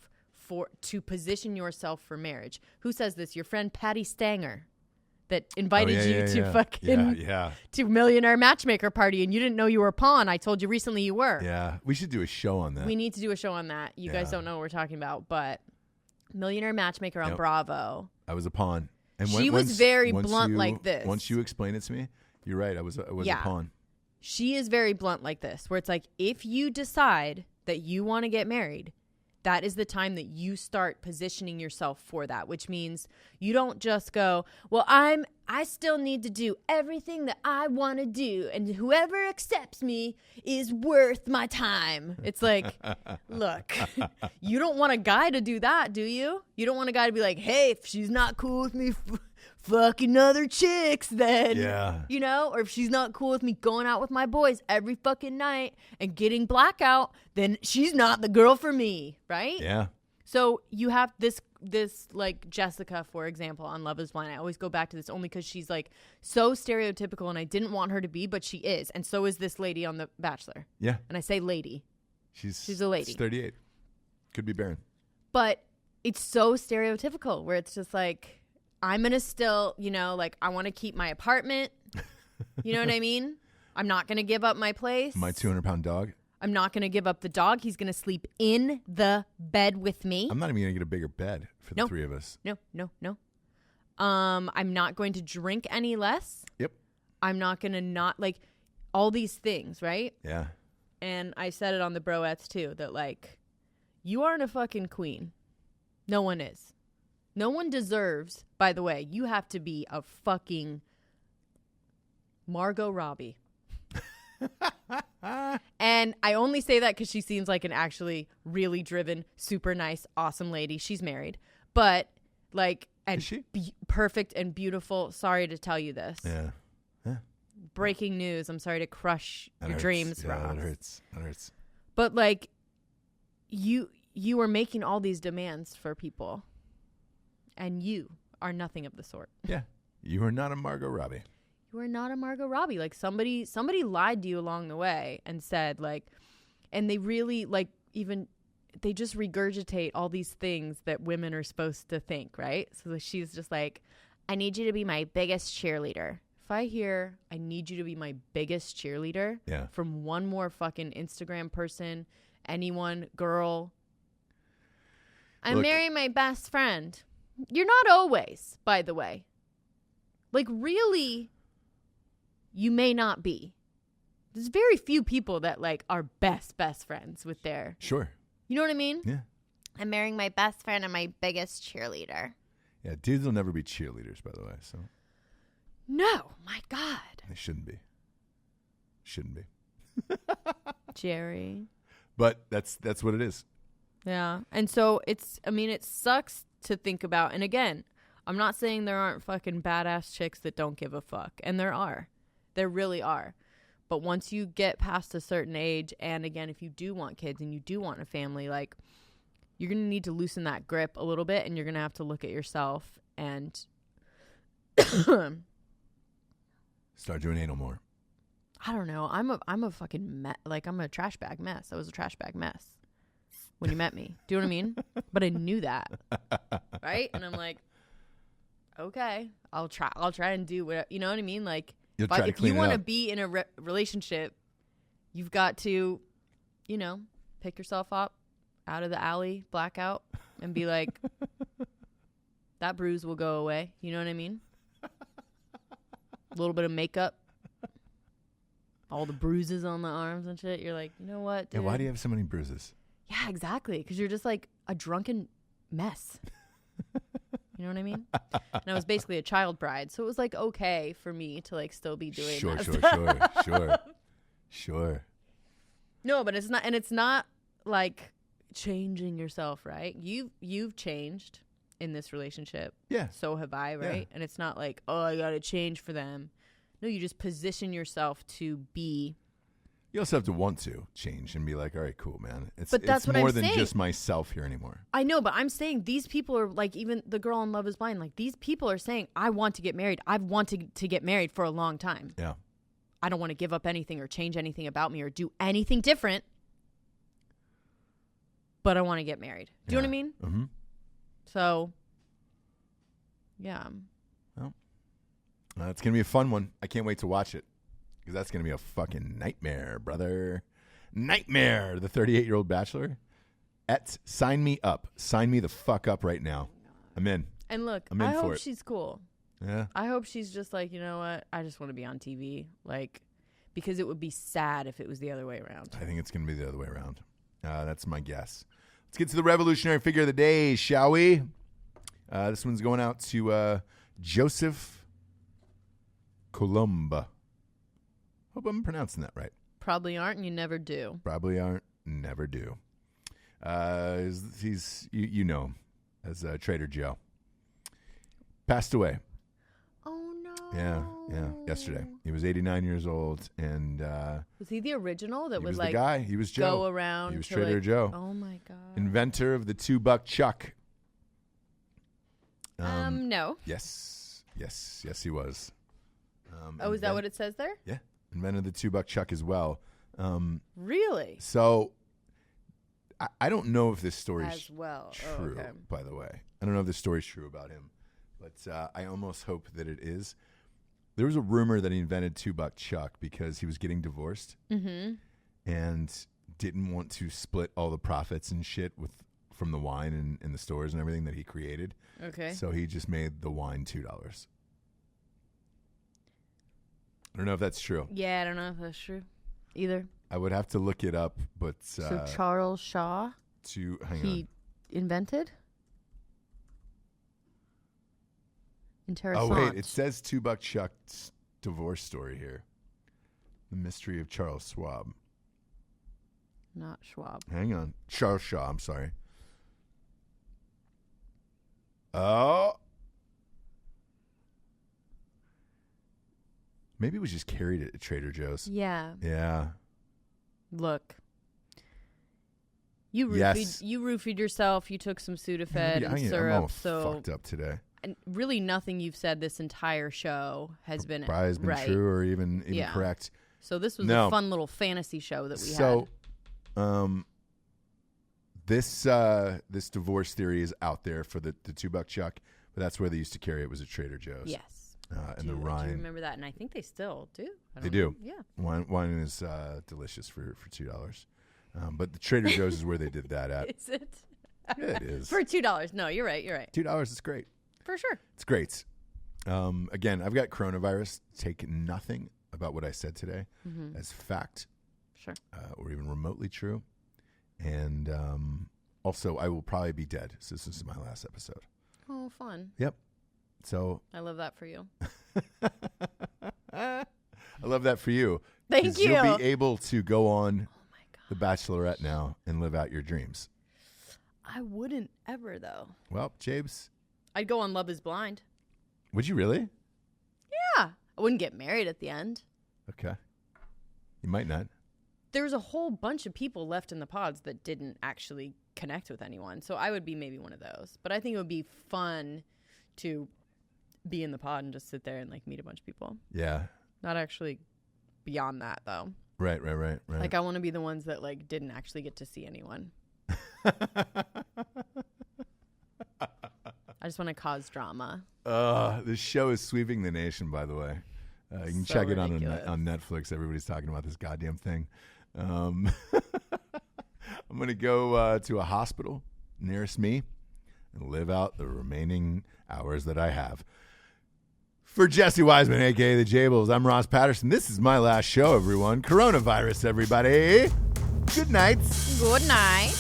S3: to position yourself for marriage. Who says this? Your friend Patty Stanger. That invited you to fucking to Millionaire Matchmaker party, and you didn't know you were a pawn. I told you recently you were.
S2: Yeah, we should do a show on that.
S3: We need to do a show on that. You guys don't know what we're talking about, but Millionaire Matchmaker on Bravo.
S2: I was a pawn, and
S3: she was very blunt like this.
S2: Once you explain it to me, you're right. I was a pawn.
S3: She is very blunt like this, where it's like, if you decide that you want to get married, that is the time that you start positioning yourself for that, which means you don't just go, well, I still need to do everything that I want to do, and whoever accepts me is worth my time. It's like, look, you don't want a guy to do that, do you? You don't want a guy to be like, hey, if she's not cool with me fucking other chicks, then, you know, or if she's not cool with me going out with my boys every fucking night and getting blackout, then she's not the girl for me, right?
S2: Yeah.
S3: So you have this like Jessica, for example, on Love is Blind. I always go back to this only because she's like so stereotypical, and I didn't want her to be, but she is. And so is this lady on The Bachelor.
S2: Yeah.
S3: And I say lady. She's a lady.
S2: She's 38. Could be barren.
S3: But it's so stereotypical where it's just like, I'm going to still, you know, like, I want to keep my apartment. You know what I mean? I'm not going to give up my place.
S2: My 200-pound dog.
S3: I'm not going to give up the dog. He's going to sleep in the bed with me.
S2: I'm not even going to get a bigger bed for the three of us.
S3: No. I'm not going to drink any less.
S2: Yep.
S3: I'm not going to not, like, all these things, right?
S2: Yeah.
S3: And I said it on the Broettes, too, that, like, you aren't a fucking queen. No one is. No one deserves, by the way, you have to be a fucking Margot Robbie. And I only say that because she seems like an actually really driven, super nice, awesome lady. She's married. But, like, and
S2: is she?
S3: Perfect and beautiful. Sorry to tell you this.
S2: Yeah.
S3: Breaking news. I'm sorry to crush your dreams, Ross.
S2: That hurts. That hurts.
S3: But, like, you are making all these demands for people. And you are nothing of the sort.
S2: Yeah. You are not a Margot Robbie.
S3: You are not a Margot Robbie. Like, somebody lied to you along the way and said, like, and they really, like, even, they just regurgitate all these things that women are supposed to think, right? So she's just like, I need you to be my biggest cheerleader. If I hear, I need you to be my biggest cheerleader from one more fucking Instagram person, anyone, girl, I'm marrying my best friend. You're not always, by the way. Like, really, you may not be. There's very few people that, like, are best friends with their...
S2: Sure.
S3: You know what I mean?
S2: Yeah.
S3: I'm marrying my best friend and my biggest cheerleader.
S2: Yeah, dudes will never be cheerleaders, by the way, so...
S3: No, my God.
S2: They shouldn't be. Shouldn't be.
S3: Jerry.
S2: But that's what it is.
S3: Yeah. And so it sucks to think about. And again, I'm not saying there aren't fucking badass chicks that don't give a fuck. And there are. There really are. But once you get past a certain age, and again, if you do want kids and you do want a family, like, you're going to need to loosen that grip a little bit, and you're going to have to look at yourself and
S2: start doing anal more.
S3: I don't know. I'm a fucking like, I'm a trash bag mess. I was a trash bag mess when you met me. Do you know what I mean? But I knew that. Right? And I'm like, okay, I'll try and do whatever. You know what I mean? Like, if you want to be in a relationship, you've got to, you know, pick yourself up out of the alley, blackout, and be like, that bruise will go away. You know what I mean? A little bit of makeup. All the bruises on the arms and shit. You're like, you know what, dude?
S2: Yeah, why do you have so many bruises?
S3: Yeah, exactly. Because you're just like a drunken mess. You know what I mean? And I was basically a child bride. So it was like okay for me to like still be doing that. Sure. No, but it's not. And it's not like changing yourself, right? You've changed in this relationship.
S2: Yeah.
S3: So have I, right? Yeah. And it's not like, oh, I got to change for them. No, you just position yourself to be.
S2: You also have to want to change and be like, all right, cool, man. It's
S3: what
S2: more
S3: I'm
S2: than
S3: saying.
S2: just myself here anymore.
S3: I know, but I'm saying these people are like, even the girl in Love is Blind, like these people are saying, I want to get married. I've wanted to get married for a long time.
S2: Yeah.
S3: I don't want to give up anything or change anything about me or do anything different, but I want to get married. Do you know what I mean?
S2: Mm-hmm.
S3: So, yeah.
S2: Well, it's going to be a fun one. I can't wait to watch it. Because that's going to be a fucking nightmare, brother. Nightmare. The 38-year-old bachelor. Sign me up. Sign me the fuck up right now. I'm in.
S3: And look, I hope she's cool.
S2: Yeah.
S3: I hope she's just like, you know what? I just want to be on TV. Like, because it would be sad if it was the other way around.
S2: I think it's going to be the other way around. That's my guess. Let's get to the revolutionary figure of the day, shall we? This one's going out to Joseph Columba. Hope I'm pronouncing that right.
S3: Probably aren't, and you never do.
S2: Probably aren't, never do. He's you know him as Trader Joe. Passed away.
S3: Oh no.
S2: Yeah. Yesterday, he was 89 years old, and
S3: was he the original that
S2: he
S3: would
S2: was
S3: like
S2: the guy? He was Joe.
S3: Go around.
S2: He was Trader Joe.
S3: Oh my god.
S2: Inventor of the $2 chuck.
S3: No.
S2: Yes, he was.
S3: Is that what it says there?
S2: Yeah. Invented the $2 chuck as well.
S3: Really?
S2: So, I don't know if this story is true,
S3: Oh, okay.
S2: by the way. I don't know if this story is true about him, but I almost hope that it is. There was a rumor that he invented $2 chuck because he was getting divorced and didn't want to split all the profits and shit from the wine and the stores and everything that he created.
S3: Okay.
S2: So he just made the wine $2. I don't know if that's true.
S3: Yeah, I don't know if that's true either.
S2: I would have to look it up, but
S3: so Charles Shaw,
S2: he
S3: invented? Interessant.
S2: Oh, wait. It says $2 Chuck's divorce story here. The mystery of Charles Schwab.
S3: Not Schwab.
S2: Hang on. Charles Shaw. I'm sorry. Oh. Maybe it was just carried at Trader Joe's.
S3: Yeah.
S2: Yeah.
S3: Look. You roofied yourself. You took some Sudafed and syrup.
S2: I'm all fucked up today.
S3: And really nothing you've said this entire show has been
S2: right. True or even correct.
S3: So this was a fun little fantasy show that we had.
S2: So this divorce theory is out there for the $2 Chuck, but that's where they used to carry it, was at Trader Joe's.
S3: Yes.
S2: And the Rhine.
S3: Do you remember that? And I think they still do.
S2: They do.
S3: Yeah.
S2: Wine is delicious for $2. But the Trader Joe's is where they did that at.
S3: Is it?
S2: Yeah, it is.
S3: For $2. No, you're right.
S2: $2 is great.
S3: For sure.
S2: It's great. Again, I've got coronavirus. Take nothing about what I said today as fact.
S3: Sure.
S2: Or even remotely true. And also, I will probably be dead. So this is my last episode.
S3: Oh, fun.
S2: Yep. So
S3: I love that for you.
S2: I love that for you.
S3: Thank you.
S2: You'll be able to go on The Bachelorette now and live out your dreams.
S3: I wouldn't ever, though.
S2: Well, James.
S3: I'd go on Love is Blind.
S2: Would you really?
S3: Yeah. I wouldn't get married at the end.
S2: Okay. You might not.
S3: There's a whole bunch of people left in the pods that didn't actually connect with anyone. So I would be maybe one of those. But I think it would be fun to be in the pod and just sit there and like meet a bunch of people.
S2: Yeah.
S3: Not actually beyond that, though.
S2: Right.
S3: Like I want to be the ones that like didn't actually get to see anyone. I just want to cause drama.
S2: This show is sweeping the nation, by the way. You can check it on Netflix. Everybody's talking about this goddamn thing. I'm going to go to a hospital nearest me and live out the remaining hours that I have. For Jesse Wiseman, a.k.a. the Jables, I'm Ross Patterson. This is my last show, everyone. Coronavirus, everybody. Good night.
S3: Good night.